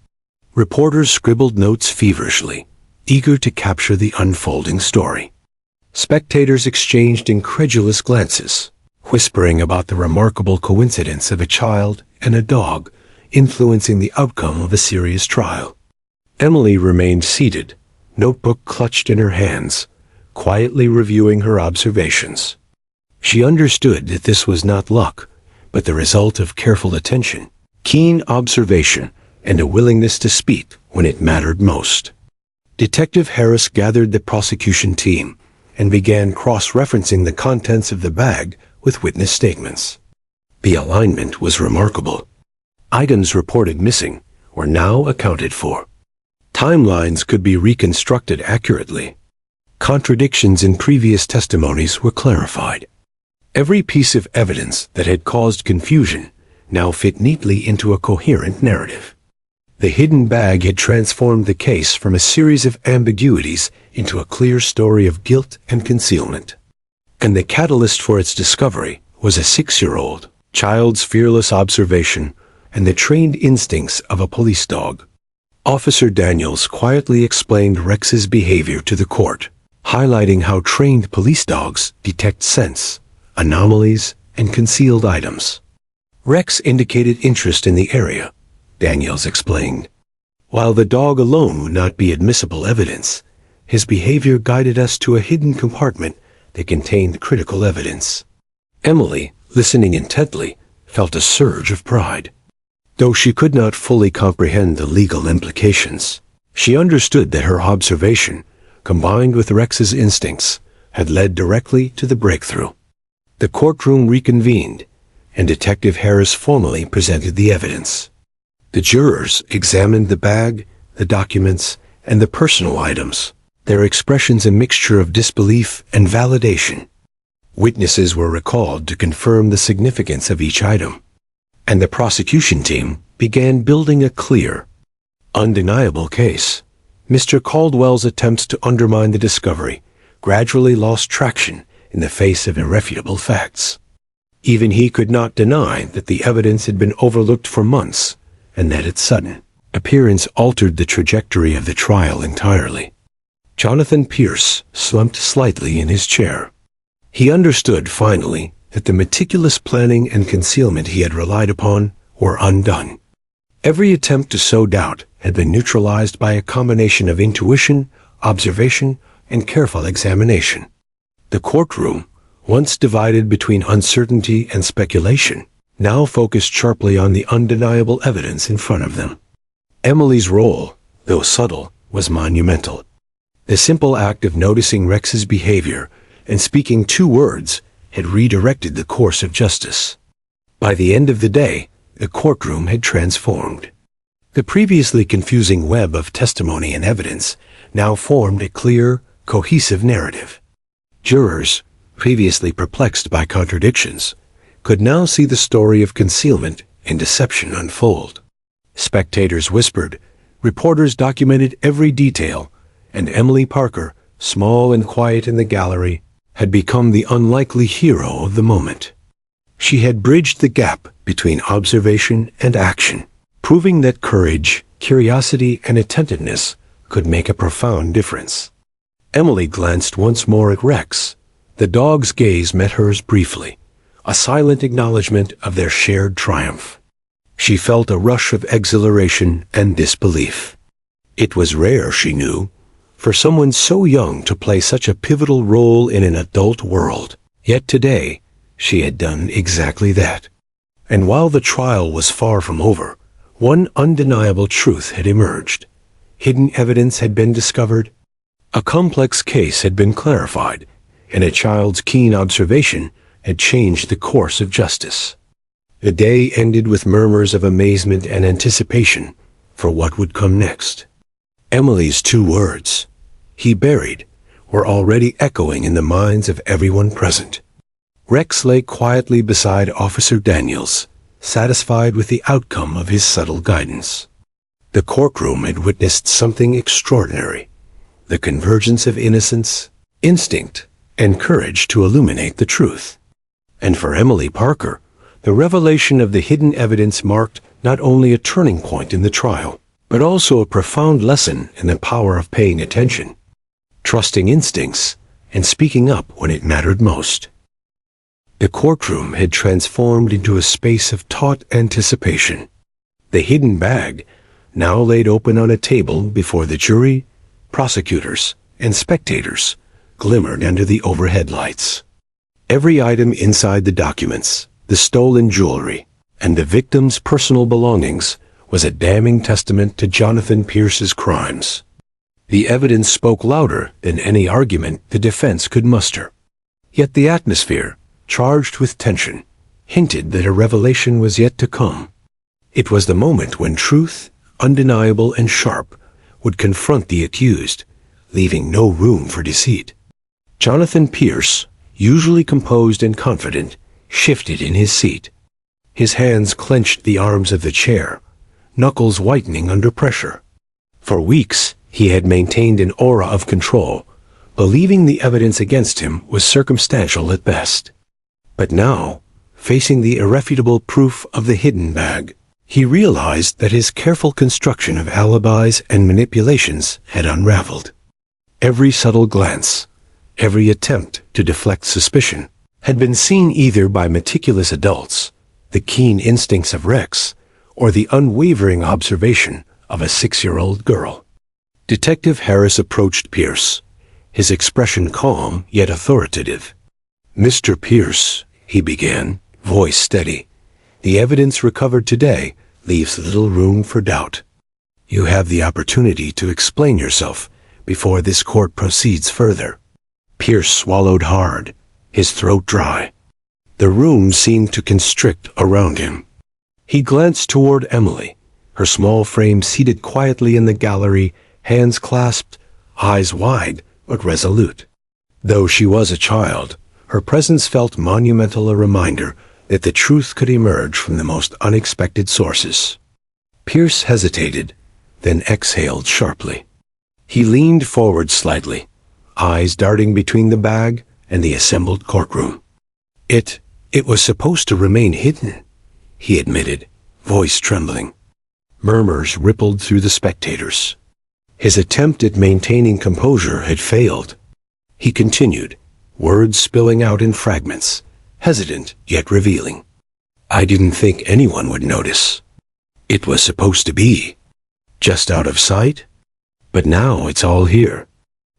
Speaker 1: Reporters scribbled notes feverishly, eager to capture the unfolding story. Spectators exchanged incredulous glances, whispering about the remarkable coincidence of a child and a dog influencing the outcome of a serious trial. Emily remained seated, notebook clutched in her hands, quietly reviewing her observations. She understood that this was not luck, but the result of careful attention, keen observation, and a willingness to speak when it mattered most. Detective Harris gathered the prosecution team and began cross-referencing the contents of the bag with witness statements. The alignment was remarkable. Items reported missing were now accounted for. Timelines could be reconstructed accurately. Contradictions in previous testimonies were clarified. Every piece of evidence that had caused confusion now fit neatly into a coherent narrative. The hidden bag had transformed the case from a series of ambiguities into a clear story of guilt and concealment. And the catalyst for its discovery was a 6-year-old child's fearless observation and the trained instincts of a police dog. Officer Daniels quietly explained Rex's behavior to the court, highlighting how trained police dogs detect scents, anomalies, and concealed items. Rex indicated interest in the area, Daniels explained. While the dog alone would not be admissible evidence, his behavior guided us to a hidden compartment that contained critical evidence. Emily, listening intently, felt a surge of pride. Though she could not fully comprehend the legal implications, she understood that her observation, combined with Rex's instincts, had led directly to the breakthrough. The courtroom reconvened, and Detective Harris formally presented the evidence. The jurors examined the bag, the documents, and the personal items, their expressions a mixture of disbelief and validation. Witnesses were recalled to confirm the significance of each item, and the prosecution team began building a clear, undeniable case. Mr. Caldwell's attempts to undermine the discovery gradually lost traction in the face of irrefutable facts. Even he could not deny that the evidence had been overlooked for months, and that its sudden appearance altered the trajectory of the trial entirely. Jonathan Pierce slumped slightly in his chair. He understood finally that the meticulous planning and concealment he had relied upon were undone. Every attempt to sow doubt had been neutralized by a combination of intuition, observation, and careful examination. The courtroom, once divided between uncertainty and speculation, now focused sharply on the undeniable evidence in front of them. Emily's role, though subtle, was monumental. The simple act of noticing Rex's behavior and speaking 2 words had redirected the course of justice. By the end of the day, the courtroom had transformed. The previously confusing web of testimony and evidence now formed a clear, cohesive narrative. Jurors, previously perplexed by contradictions, could now see the story of concealment and deception unfold. Spectators whispered, reporters documented every detail, and Emily Parker, small and quiet in the gallery, had become the unlikely hero of the moment. She had bridged the gap between observation and action, proving that courage, curiosity, and attentiveness could make a profound difference. Emily glanced once more at Rex. The dog's gaze met hers briefly, a silent acknowledgement of their shared triumph. She felt a rush of exhilaration and disbelief. It was rare, she knew, for someone so young to play such a pivotal role in an adult world. Yet today, she had done exactly that. And while the trial was far from over, one undeniable truth had emerged. Hidden evidence had been discovered. A complex case had been clarified, and a child's keen observation had changed the course of justice. The day ended with murmurs of amazement and anticipation for what would come next. Emily's 2 words, "He buried," were already echoing in the minds of everyone present. Rex lay quietly beside Officer Daniels, satisfied with the outcome of his subtle guidance. The courtroom had witnessed something extraordinary, the convergence of innocence, instinct, and courage to illuminate the truth. And for Emily Parker, the revelation of the hidden evidence marked not only a turning point in the trial, but also a profound lesson in the power of paying attention, trusting instincts, and speaking up when it mattered most. The courtroom had transformed into a space of taut anticipation. The hidden bag, now laid open on a table before the jury, prosecutors, and spectators, glimmered under the overhead lights. Every item inside the documents, the stolen jewelry, and the victim's personal belongings was a damning testament to Jonathan Pierce's crimes. The evidence spoke louder than any argument the defense could muster. Yet the atmosphere, charged with tension, hinted that a revelation was yet to come. It was the moment when truth, undeniable and sharp, would confront the accused, leaving no room for deceit. Jonathan Pierce, usually composed and confident, shifted in his seat. His hands clenched the arms of the chair, knuckles whitening under pressure. For weeks, he had maintained an aura of control, believing the evidence against him was circumstantial at best. But now, facing the irrefutable proof of the hidden bag, he realized that his careful construction of alibis and manipulations had unraveled. Every subtle glance, every attempt to deflect suspicion, had been seen either by meticulous adults, the keen instincts of Rex, or the unwavering observation of a 6-year-old girl. Detective Harris approached Pierce, his expression calm yet authoritative. "Mr. Pierce," he began, voice steady. "The evidence recovered today leaves little room for doubt. You have the opportunity to explain yourself before this court proceeds further." Pierce swallowed hard, his throat dry. The room seemed to constrict around him. He glanced toward Emily, her small frame seated quietly in the gallery, hands clasped, eyes wide but resolute. Though she was a child, her presence felt monumental, a reminder that the truth could emerge from the most unexpected sources. Pierce hesitated, then exhaled sharply. He leaned forward slightly, eyes darting between the bag and the assembled courtroom. It was supposed to remain hidden," he admitted, voice trembling. Murmurs rippled through the spectators. His attempt at maintaining composure had failed. He continued, words spilling out in fragments, hesitant yet revealing. "I didn't think anyone would notice. It was supposed to be just out of sight, but now it's all here."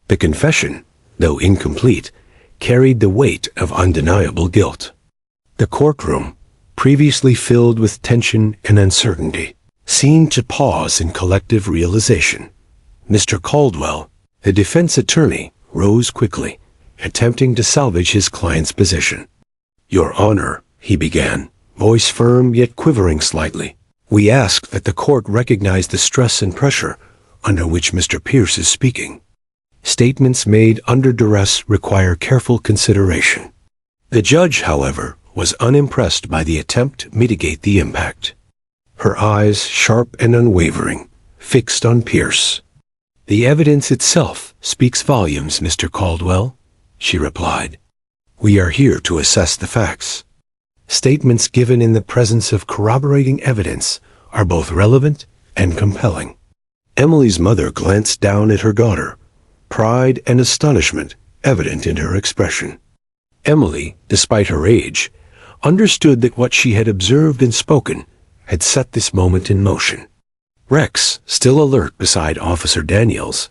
Speaker 1: The confession, though incomplete, carried the weight of undeniable guilt. The courtroom, previously filled with tension and uncertainty, seemed to pause in collective realization. Mr. Caldwell, the defense attorney, rose quickly, attempting to salvage his client's position. "Your Honor," he began, voice firm yet quivering slightly, "we ask that the court recognize the stress and pressure under which Mr. Pierce is speaking. Statements made under duress require careful consideration." The judge, however, was unimpressed by the attempt to mitigate the impact. Her eyes, sharp and unwavering, fixed on Pierce. "The evidence itself speaks volumes, Mr. Caldwell," she replied. "We are here to assess the facts. Statements given in the presence of corroborating evidence are both relevant and compelling." Emily's mother glanced down at her daughter, pride and astonishment evident in her expression. Emily, despite her age, understood that what she had observed and spoken had set this moment in motion. Rex, still alert beside Officer Daniels,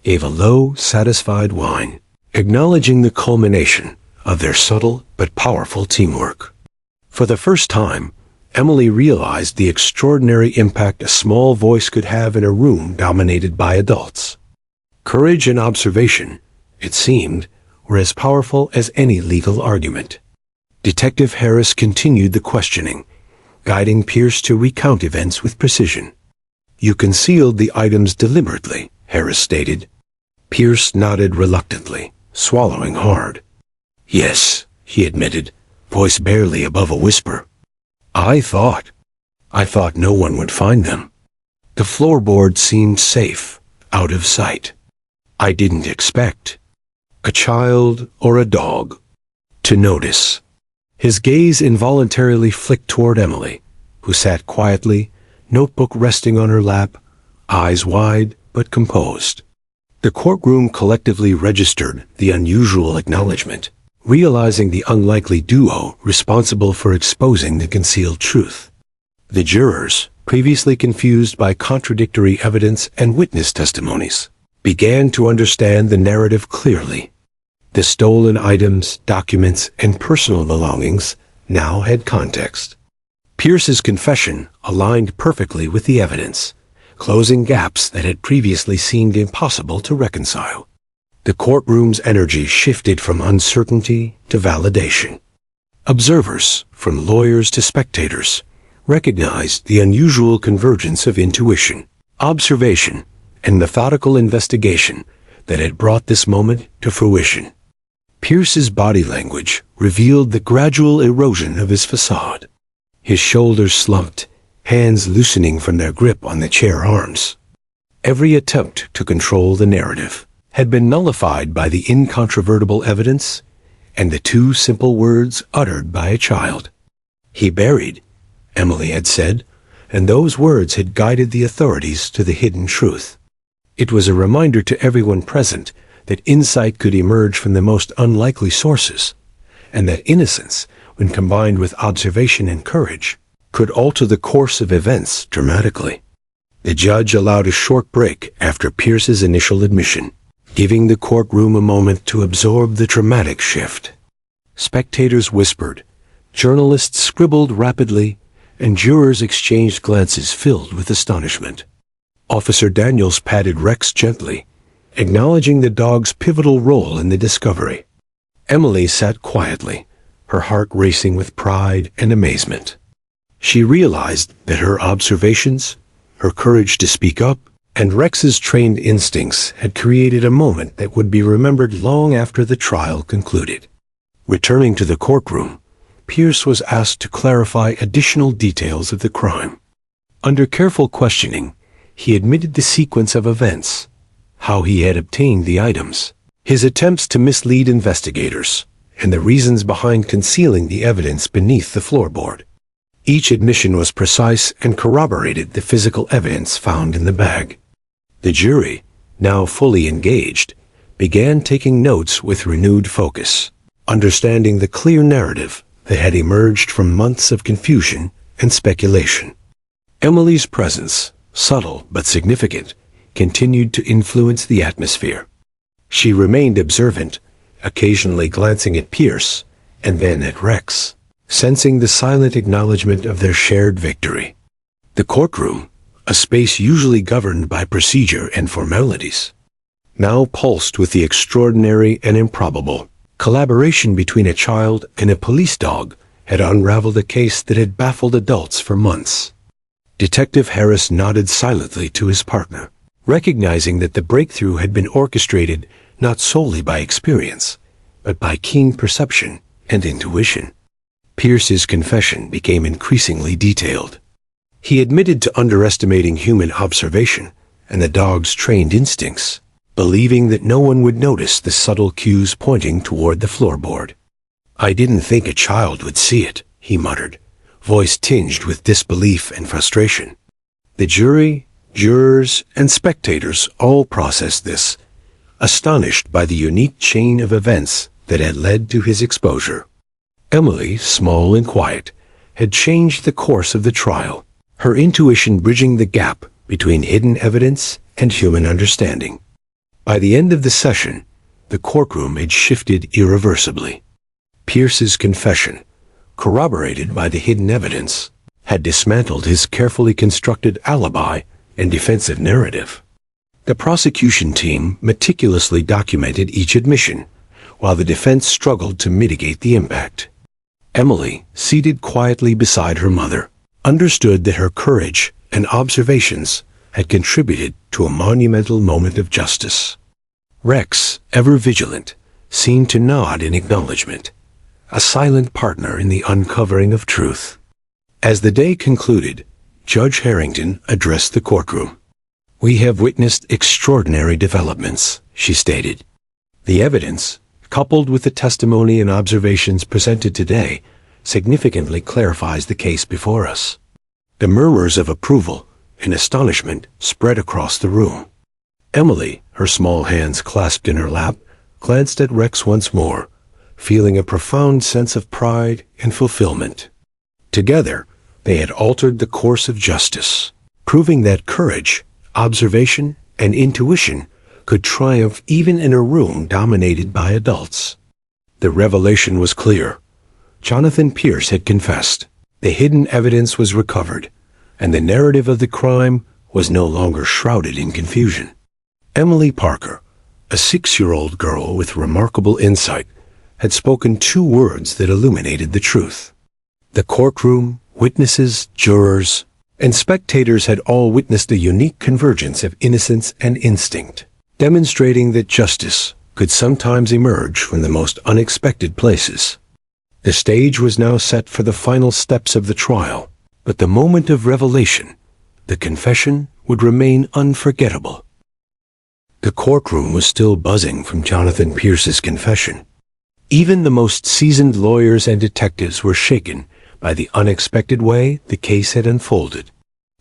Speaker 1: gave a low, satisfied whine, acknowledging the culmination of their subtle but powerful teamwork. For the first time, Emily realized the extraordinary impact a small voice could have in a room dominated by adults. Courage and observation, it seemed, were as powerful as any legal argument. Detective Harris continued the questioning, guiding Pierce to recount events with precision. "You concealed the items deliberately," Harris stated. Pierce nodded reluctantly, swallowing hard. "Yes," he admitted, voice barely above a whisper. I thought no one would find them. The floorboard seemed safe, out of sight. I didn't expect a child or a dog to notice." His gaze involuntarily flicked toward Emily, who sat quietly, notebook resting on her lap, eyes wide but composed. The courtroom collectively registered the unusual acknowledgement, realizing the unlikely duo responsible for exposing the concealed truth. The jurors, previously confused by contradictory evidence and witness testimonies, began to understand the narrative clearly. The stolen items, documents, and personal belongings now had context. Pierce's confession aligned perfectly with the evidence, closing gaps that had previously seemed impossible to reconcile. The courtroom's energy shifted from uncertainty to validation. Observers, from lawyers to spectators, recognized the unusual convergence of intuition, observation, and methodical investigation that had brought this moment to fruition. Pierce's body language revealed the gradual erosion of his facade. His shoulders slumped, hands loosening from their grip on the chair arms. Every attempt to control the narrative had been nullified by the incontrovertible evidence and the two simple words uttered by a child. "He buried," Emily had said, and those words had guided the authorities to the hidden truth. It was a reminder to everyone present that insight could emerge from the most unlikely sources, and that innocence, when combined with observation and courage, could alter the course of events dramatically. The judge allowed a short break after Pierce's initial admission, giving the courtroom a moment to absorb the dramatic shift. Spectators whispered, journalists scribbled rapidly, and jurors exchanged glances filled with astonishment. Officer Daniels patted Rex gently, acknowledging the dog's pivotal role in the discovery. Emily sat quietly, her heart racing with pride and amazement. She realized that her observations, her courage to speak up, and Rex's trained instincts had created a moment that would be remembered long after the trial concluded. Returning to the courtroom, Pierce was asked to clarify additional details of the crime. Under careful questioning, he admitted the sequence of events, how he had obtained the items, his attempts to mislead investigators, and the reasons behind concealing the evidence beneath the floorboard. Each admission was precise and corroborated the physical evidence found in the bag. The jury, now fully engaged, began taking notes with renewed focus, understanding the clear narrative that had emerged from months of confusion and speculation. Emily's presence, subtle but significant, continued to influence the atmosphere. She remained observant, occasionally glancing at Pierce and then at Rex, sensing the silent acknowledgement of their shared victory. The courtroom, a space usually governed by procedure and formalities, now pulsed with the extraordinary and improbable. Collaboration between a child and a police dog had unraveled a case that had baffled adults for months. Detective Harris nodded silently to his partner, recognizing that the breakthrough had been orchestrated not solely by experience, but by keen perception and intuition. Pierce's confession became increasingly detailed. He admitted to underestimating human observation and the dog's trained instincts, believing that no one would notice the subtle cues pointing toward the floorboard. "I didn't think a child would see it," he muttered, voice tinged with disbelief and frustration. The jury, jurors, and spectators all processed this, astonished by the unique chain of events that had led to his exposure. Emily, small and quiet, had changed the course of the trial, her intuition bridging the gap between hidden evidence and human understanding. By the end of the session, the courtroom had shifted irreversibly. Pierce's confession, corroborated by the hidden evidence, had dismantled his carefully constructed alibi and defensive narrative. The prosecution team meticulously documented each admission, while the defense struggled to mitigate the impact. Emily, seated quietly beside her mother, understood that her courage and observations had contributed to a monumental moment of justice. Rex, ever vigilant, seemed to nod in acknowledgement, a silent partner in the uncovering of truth. As the day concluded, Judge Harrington addressed the courtroom. "We have witnessed extraordinary developments," she stated. "The evidence, coupled with the testimony and observations presented today, significantly clarifies the case before us." The murmurs of approval and astonishment spread across the room. Emily, her small hands clasped in her lap, glanced at Rex once more, feeling a profound sense of pride and fulfillment. Together, they had altered the course of justice, proving that courage, observation, and intuition could triumph even in a room dominated by adults. The revelation was clear. Jonathan Pierce had confessed, the hidden evidence was recovered, and the narrative of the crime was no longer shrouded in confusion. Emily Parker, a 6-year-old girl with remarkable insight, had spoken 2 words that illuminated the truth. The courtroom, witnesses, jurors, and spectators had all witnessed a unique convergence of innocence and instinct, demonstrating that justice could sometimes emerge from the most unexpected places. The stage was now set for the final steps of the trial, but the moment of revelation, the confession, would remain unforgettable. The courtroom was still buzzing from Jonathan Pierce's confession. Even the most seasoned lawyers and detectives were shaken by the unexpected way the case had unfolded.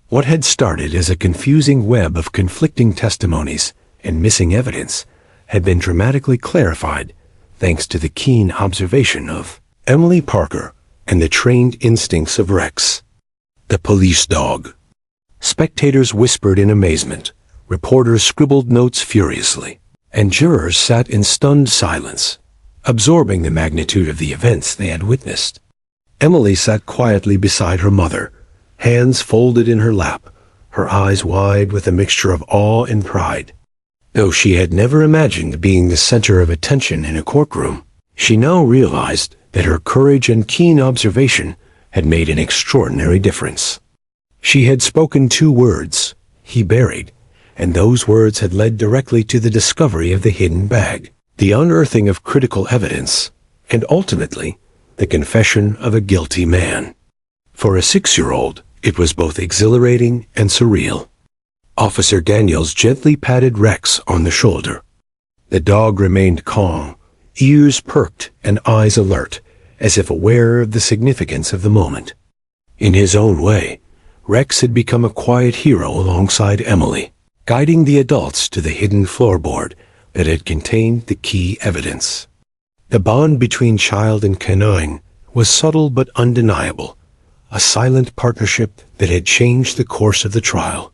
Speaker 1: What had started as a confusing web of conflicting testimonies and missing evidence had been dramatically clarified thanks to the keen observation of Emily Parker and the trained instincts of Rex, the police dog. Spectators whispered in amazement, reporters scribbled notes furiously, and jurors sat in stunned silence, absorbing the magnitude of the events they had witnessed. Emily sat quietly beside her mother, hands folded in her lap, her eyes wide with a mixture of awe and pride. Though she had never imagined being the center of attention in a courtroom, she now realized that her courage and keen observation had made an extraordinary difference. She had spoken 2 words, "He buried," and those words had led directly to the discovery of the hidden bag, the unearthing of critical evidence, and ultimately, the confession of a guilty man. For a 6-year-old, it was both exhilarating and surreal. Officer Daniels gently patted Rex on the shoulder. The dog remained calm, ears perked and eyes alert, as if aware of the significance of the moment. In his own way, Rex had become a quiet hero alongside Emily, guiding the adults to the hidden floorboard that had contained the key evidence. The bond between child and canine was subtle but undeniable, a silent partnership that had changed the course of the trial.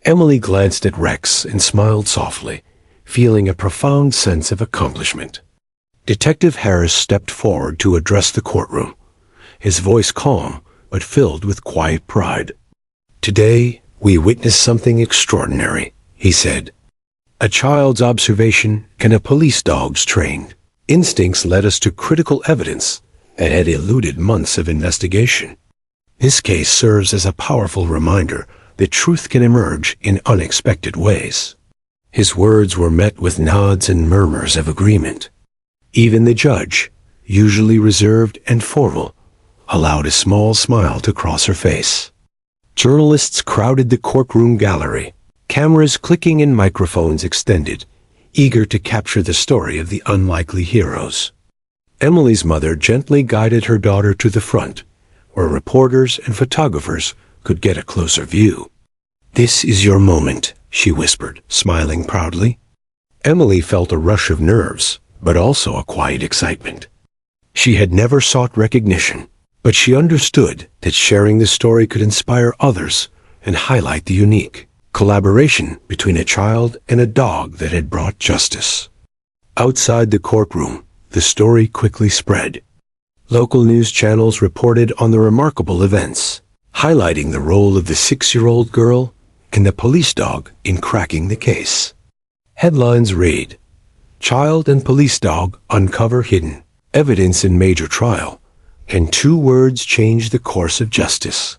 Speaker 1: Emily glanced at Rex and smiled softly, feeling a profound sense of accomplishment. Detective Harris stepped forward to address the courtroom, his voice calm but filled with quiet pride. "Today, we witnessed something extraordinary," he said. "A child's observation and a police dog's trained instincts led us to critical evidence that had eluded months of investigation. This case serves as a powerful reminder that truth can emerge in unexpected ways." His words were met with nods and murmurs of agreement. Even the judge, usually reserved and formal, allowed a small smile to cross her face. Journalists crowded the courtroom gallery, cameras clicking and microphones extended, eager to capture the story of the unlikely heroes. Emily's mother gently guided her daughter to the front, where reporters and photographers could get a closer view. "This is your moment," she whispered, smiling proudly. Emily felt a rush of nerves, but also a quiet excitement. She had never sought recognition, but she understood that sharing the story could inspire others and highlight the unique collaboration between a child and a dog that had brought justice. Outside the courtroom, the story quickly spread. Local news channels reported on the remarkable events, highlighting the role of the 6-year-old girl and the police dog in cracking the case. Headlines read, "Child and police dog uncover hidden evidence in major trial," and 2 words change the course of justice.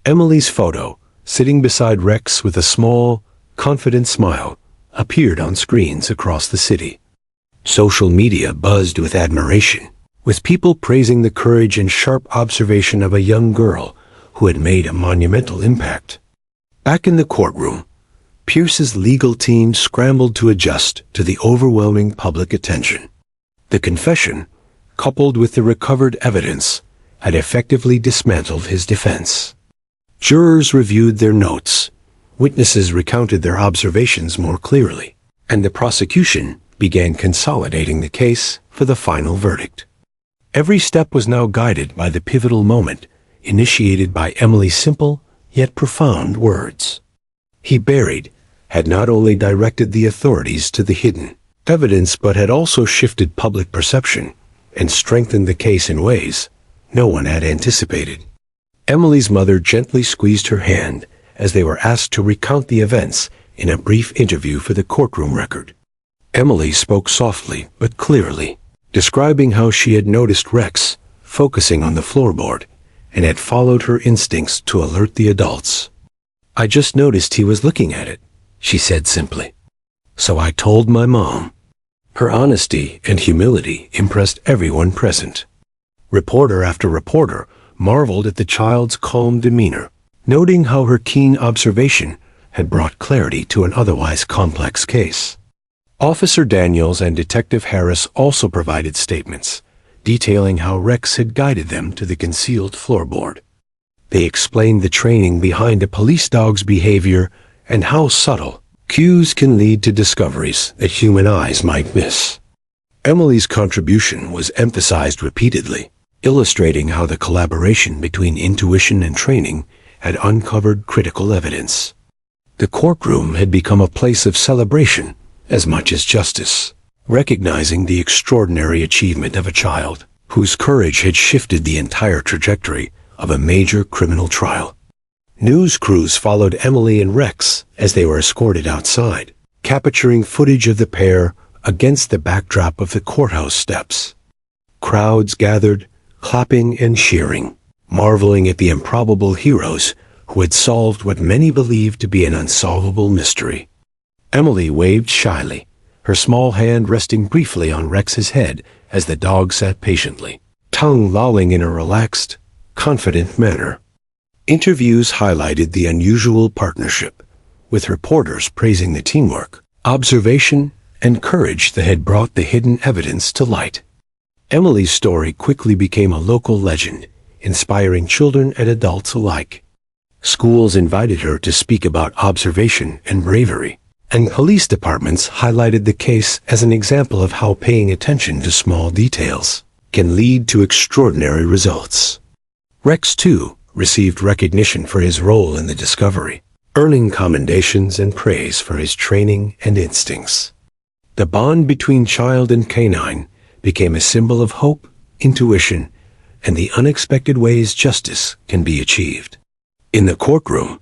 Speaker 1: Emily's photo, sitting beside Rex with a small, confident smile, appeared on screens across the city. Social media buzzed with admiration, with people praising the courage and sharp observation of a young girl who had made a monumental impact. Back in the courtroom, Pierce's legal team scrambled to adjust to the overwhelming public attention. The confession, coupled with the recovered evidence, had effectively dismantled his defense. Jurors reviewed their notes, witnesses recounted their observations more clearly, and the prosecution began consolidating the case for the final verdict. Every step was now guided by the pivotal moment, initiated by Emily's simple yet profound words. "He buried" had not only directed the authorities to the hidden evidence but had also shifted public perception and strengthened the case in ways no one had anticipated. Emily's mother gently squeezed her hand as they were asked to recount the events in a brief interview for the courtroom record. Emily spoke softly but clearly, describing how she had noticed Rex focusing on the floorboard and had followed her instincts to alert the adults. "I just noticed he was looking at it," she said simply. "So I told my mom." Her honesty and humility impressed everyone present. Reporter after reporter marveled at the child's calm demeanor, noting how her keen observation had brought clarity to an otherwise complex case. Officer Daniels and Detective Harris also provided statements, detailing how Rex had guided them to the concealed floorboard. They explained the training behind a police dog's behavior and how subtle cues can lead to discoveries that human eyes might miss. Emily's contribution was emphasized repeatedly, illustrating how the collaboration between intuition and training had uncovered critical evidence. The courtroom had become a place of celebration as much as justice. recognizing the extraordinary achievement of a child whose courage had shifted the entire trajectory of a major criminal trial. News crews followed Emily and Rex as they were escorted outside, capturing footage of the pair against the backdrop of the courthouse steps. Crowds gathered, clapping and cheering, marveling at the improbable heroes who had solved what many believed to be an unsolvable mystery. Emily waved shyly, her small hand resting briefly on Rex's head as the dog sat patiently, tongue lolling in a relaxed, confident manner. Interviews highlighted the unusual partnership, with reporters praising the teamwork, observation, and courage that had brought the hidden evidence to light. Emily's story quickly became a local legend, inspiring children and adults alike. Schools invited her to speak about observation and bravery, and police departments highlighted the case as an example of how paying attention to small details can lead to extraordinary results. Rex, too, received recognition for his role in the discovery, earning commendations and praise for his training and instincts. The bond between child and canine became a symbol of hope, intuition, and the unexpected ways justice can be achieved. In the courtroom,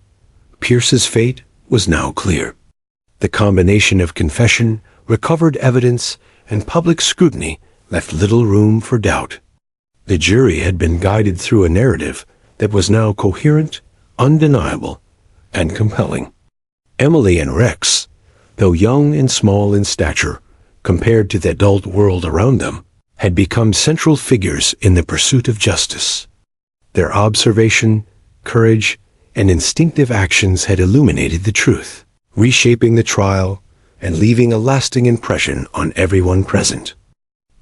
Speaker 1: Pierce's fate was now clear. The combination of confession, recovered evidence, and public scrutiny left little room for doubt. The jury had been guided through a narrative that was now coherent, undeniable, and compelling. Emily and Rex, though young and small in stature compared to the adult world around them, had become central figures in the pursuit of justice. Their observation, courage, and instinctive actions had illuminated the truth, reshaping the trial and leaving a lasting impression on everyone present.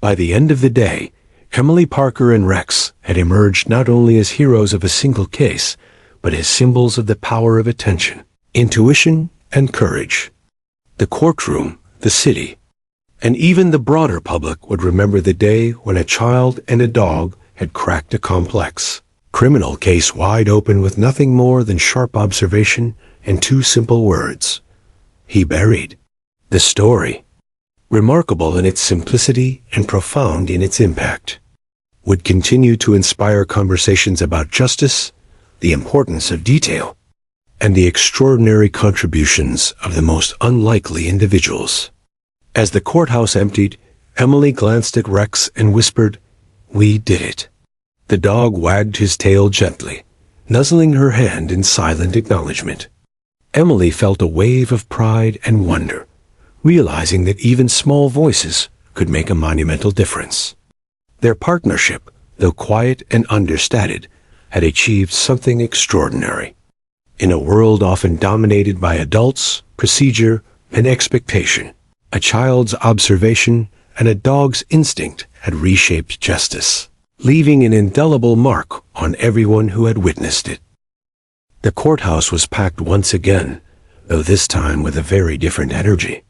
Speaker 1: By the end of the day, Emily Parker and Rex had emerged not only as heroes of a single case, but as symbols of the power of attention, intuition, and courage. The courtroom, the city, and even the broader public would remember the day when a child and a dog had cracked a complex criminal case wide open with nothing more than sharp observation and two simple words: he buried. The story, remarkable in its simplicity and profound in its impact, would continue to inspire conversations about justice, the importance of detail, and the extraordinary contributions of the most unlikely individuals. As the courthouse emptied, Emily glanced at Rex and whispered, "We did it." The dog wagged his tail gently, nuzzling her hand in silent acknowledgement. Emily felt a wave of pride and wonder, realizing that even small voices could make a monumental difference. Their partnership, though quiet and understated, had achieved something extraordinary. In a world often dominated by adults, procedure, and expectation, a child's observation and a dog's instinct had reshaped justice, leaving an indelible mark on everyone who had witnessed it. The courthouse was packed once again, though this time with a very different energy.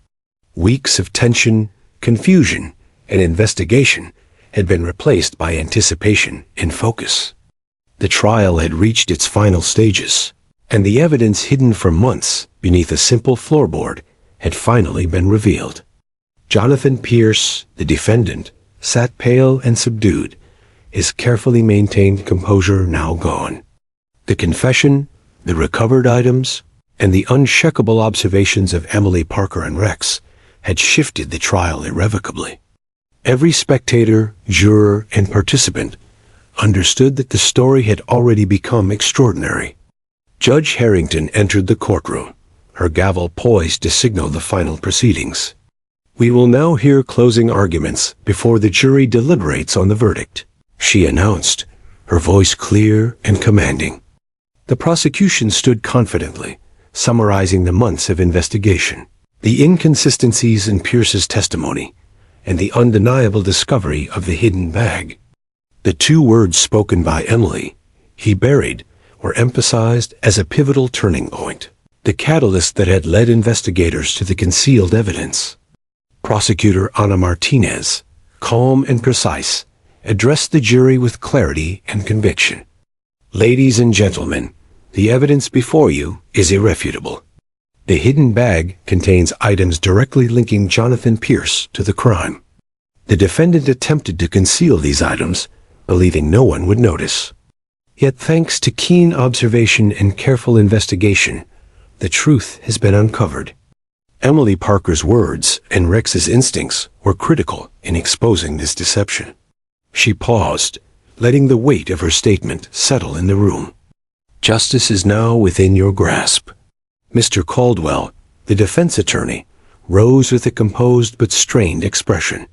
Speaker 1: Weeks of tension, confusion, and investigation had been replaced by anticipation and focus. The trial had reached its final stages, and the evidence hidden for months beneath a simple floorboard had finally been revealed. Jonathan Pierce, the defendant, sat pale and subdued, his carefully maintained composure now gone. The confession, the recovered items, and the unshakable observations of Emily Parker and Rex had shifted the trial irrevocably. Every spectator, juror, and participant understood that the story had already become extraordinary. Judge Harrington entered the courtroom, her gavel poised to signal the final proceedings. "We will now hear closing arguments before the jury deliberates on the verdict," she announced, her voice clear and commanding. The prosecution stood confidently, summarizing the months of investigation, the inconsistencies in Pierce's testimony, and the undeniable discovery of the hidden bag. The two words spoken by Emily, "he buried," were emphasized as a pivotal turning point, the catalyst that had led investigators to the concealed evidence. Prosecutor Ana Martinez, calm and precise, addressed the jury with clarity and conviction. "Ladies and gentlemen, the evidence before you is irrefutable. The hidden bag contains items directly linking Jonathan Pierce to the crime. The defendant attempted to conceal these items, believing no one would notice. Yet thanks to keen observation and careful investigation, the truth has been uncovered. Emily Parker's words and Rex's instincts were critical in exposing this deception. She paused, letting the weight of her statement settle in the room. Justice is now within your grasp. Mr. Caldwell, the defense attorney, rose with a composed but strained expression.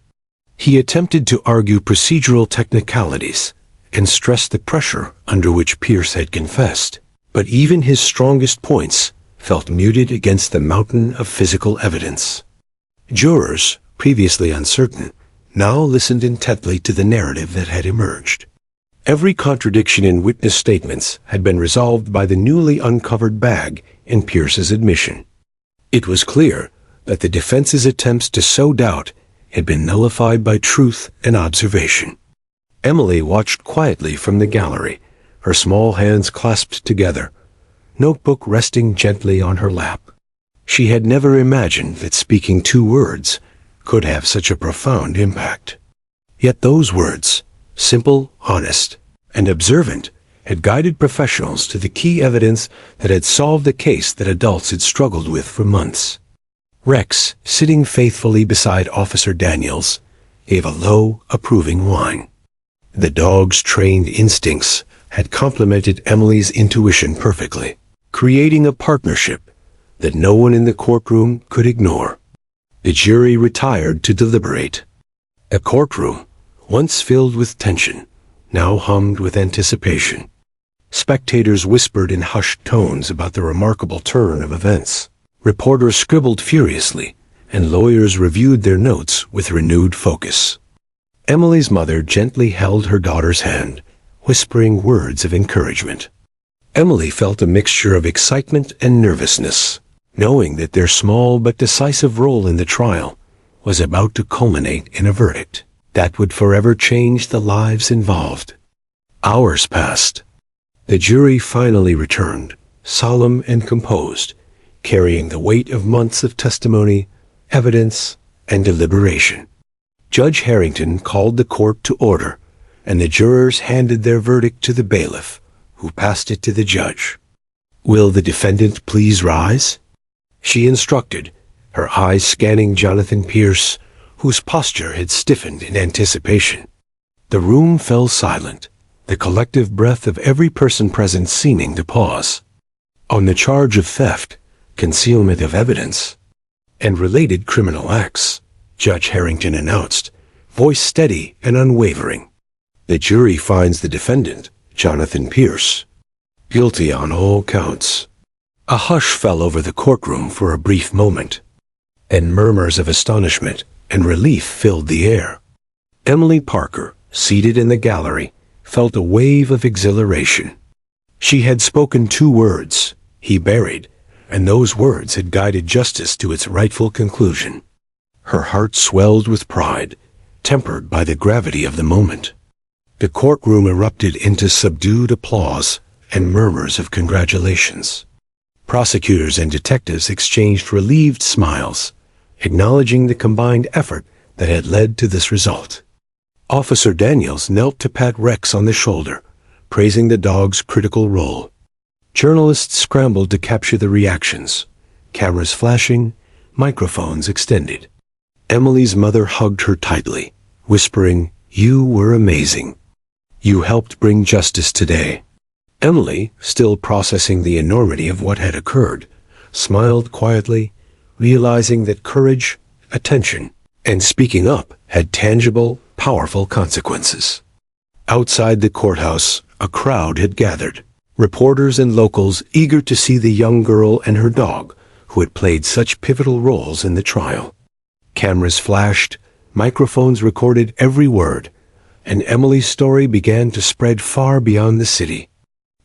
Speaker 1: He attempted to argue procedural technicalities and stressed the pressure under which Pierce had confessed. But even his strongest points felt muted against the mountain of physical evidence. Jurors, previously uncertain, now listened intently to the narrative that had emerged. Every contradiction in witness statements had been resolved by the newly uncovered bag in Pierce's admission. It was clear that the defense's attempts to sow doubt had been nullified by truth and observation. Emily watched quietly from the gallery, her small hands clasped together, notebook resting gently on her lap. She had never imagined that speaking 2 words could have such a profound impact. Yet those words, simple, honest, and observant, had guided professionals to the key evidence that had solved the case that adults had struggled with for months. Rex, sitting faithfully beside Officer Daniels, gave a low, approving whine. The dog's trained instincts had complemented Emily's intuition perfectly, creating a partnership that no one in the courtroom could ignore. The jury retired to deliberate. A courtroom, once filled with tension, now hummed with anticipation. Spectators whispered in hushed tones about the remarkable turn of events. Reporters scribbled furiously, and lawyers reviewed their notes with renewed focus. Emily's mother gently held her daughter's hand, whispering words of encouragement. Emily felt a mixture of excitement and nervousness, knowing that their small but decisive role in the trial was about to culminate in a verdict that would forever change the lives involved. Hours passed. The jury finally returned, solemn and composed, carrying the weight of months of testimony, evidence, and deliberation. Judge Harrington called the court to order, and the jurors handed their verdict to the bailiff, who passed it to the judge. "Will the defendant please rise?" she instructed, her eyes scanning Jonathan Pierce, whose posture had stiffened in anticipation. The room fell silent, the collective breath of every person present seeming to pause. On the charge of theft, concealment of evidence, and related criminal acts, Judge Harrington announced, voice steady and unwavering, "The jury finds the defendant, Jonathan Pierce, guilty on all counts." A hush fell over the courtroom for a brief moment, and murmurs of astonishment and relief filled the air. Emily Parker, seated in the gallery, felt a wave of exhilaration. She had spoken 2 words, "he buried," and those words had guided justice to its rightful conclusion. Her heart swelled with pride, tempered by the gravity of the moment. The courtroom erupted into subdued applause and murmurs of congratulations. Prosecutors and detectives exchanged relieved smiles, acknowledging the combined effort that had led to this result. Officer Daniels knelt to pat Rex on the shoulder, praising the dog's critical role. Journalists scrambled to capture the reactions, cameras flashing, microphones extended. Emily's mother hugged her tightly, whispering, "You were amazing. You helped bring justice today." Emily, still processing the enormity of what had occurred, smiled quietly, realizing that courage, attention, and speaking up had tangible, powerful consequences. Outside the courthouse, a crowd had gathered, reporters and locals eager to see the young girl and her dog, who had played such pivotal roles in the trial. Cameras flashed, microphones recorded every word, and Emily's story began to spread far beyond the city.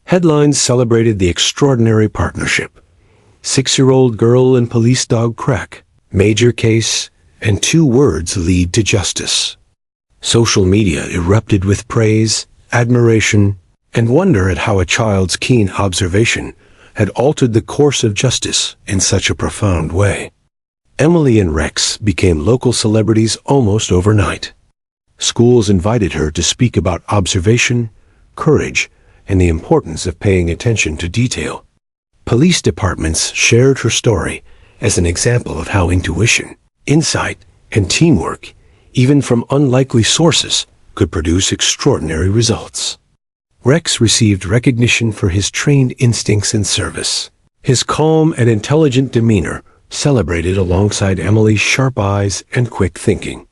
Speaker 1: Headlines celebrated the extraordinary partnership. 6-year-old girl and police dog crack, major case, and 2 words lead to justice. Social media erupted with praise, admiration, and wonder at how a child's keen observation had altered the course of justice in such a profound way. Emily and Rex became local celebrities almost overnight. Schools invited her to speak about observation, courage, and the importance of paying attention to detail. Police departments shared her story as an example of how intuition, insight, and teamwork, even from unlikely sources, could produce extraordinary results. Rex received recognition for his trained instincts and service. His calm and intelligent demeanor celebrated alongside Emily's sharp eyes and quick thinking.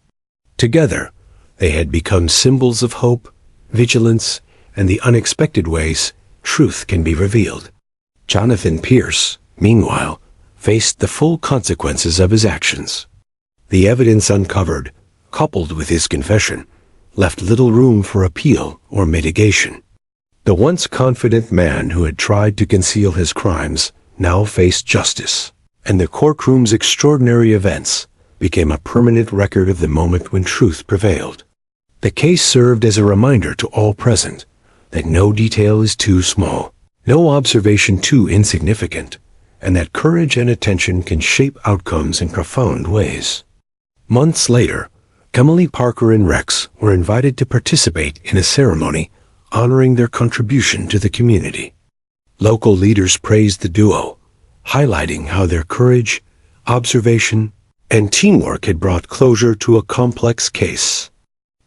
Speaker 1: Together, they had become symbols of hope, vigilance, and the unexpected ways truth can be revealed. Jonathan Pierce, meanwhile, faced the full consequences of his actions. The evidence uncovered, coupled with his confession, left little room for appeal or mitigation. The once confident man who had tried to conceal his crimes now faced justice, and the courtroom's extraordinary events became a permanent record of the moment when truth prevailed. The case served as a reminder to all present that no detail is too small, no observation too insignificant, and that courage and attention can shape outcomes in profound ways. Months later, Emily Parker and Rex were invited to participate in a ceremony honoring their contribution to the community. Local leaders praised the duo, highlighting how their courage, observation, and teamwork had brought closure to a complex case.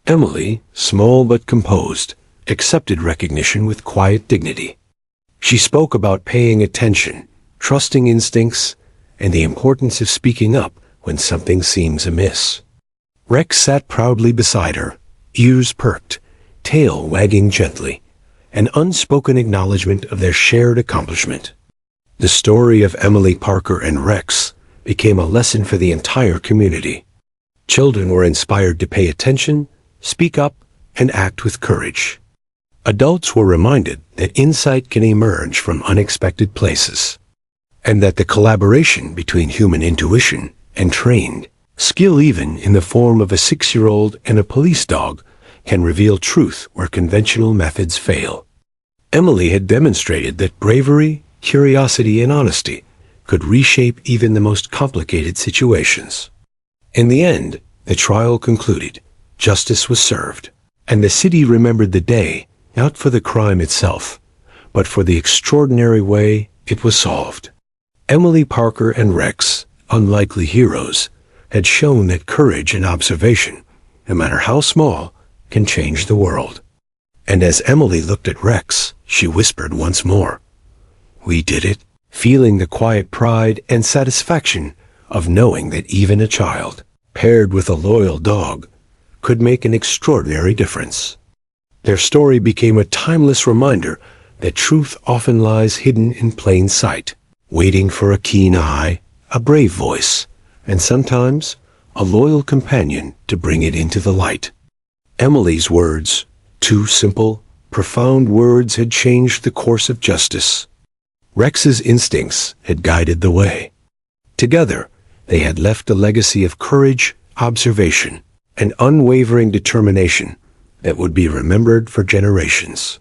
Speaker 1: Emily, small but composed, accepted recognition with quiet dignity. She spoke about paying attention, trusting instincts, and the importance of speaking up when something seems amiss. Rex sat proudly beside her, ears perked, tail wagging gently, an unspoken acknowledgement of their shared accomplishment. The story of Emily Parker and Rex became a lesson for the entire community. Children were inspired to pay attention, speak up, and act with courage. Adults were reminded that insight can emerge from unexpected places, and that the collaboration between human intuition and trained skill, even in the form of a 6-year-old and a police dog, can reveal truth where conventional methods fail. Emily had demonstrated that bravery, curiosity, and honesty could reshape even the most complicated situations. In the end, the trial concluded, justice was served, and the city remembered the day not for the crime itself, but for the extraordinary way it was solved. Emily Parker and Rex, unlikely heroes, had shown that courage and observation, no matter how small, can change the world. And as Emily looked at Rex, she whispered once more, "We did it," feeling the quiet pride and satisfaction of knowing that even a child, paired with a loyal dog, could make an extraordinary difference. Their story became a timeless reminder that truth often lies hidden in plain sight, waiting for a keen eye, a brave voice, and sometimes a loyal companion to bring it into the light. Emily's words, two simple, profound words, had changed the course of justice. Rex's instincts had guided the way. Together, they had left a legacy of courage, observation, and unwavering determination that would be remembered for generations.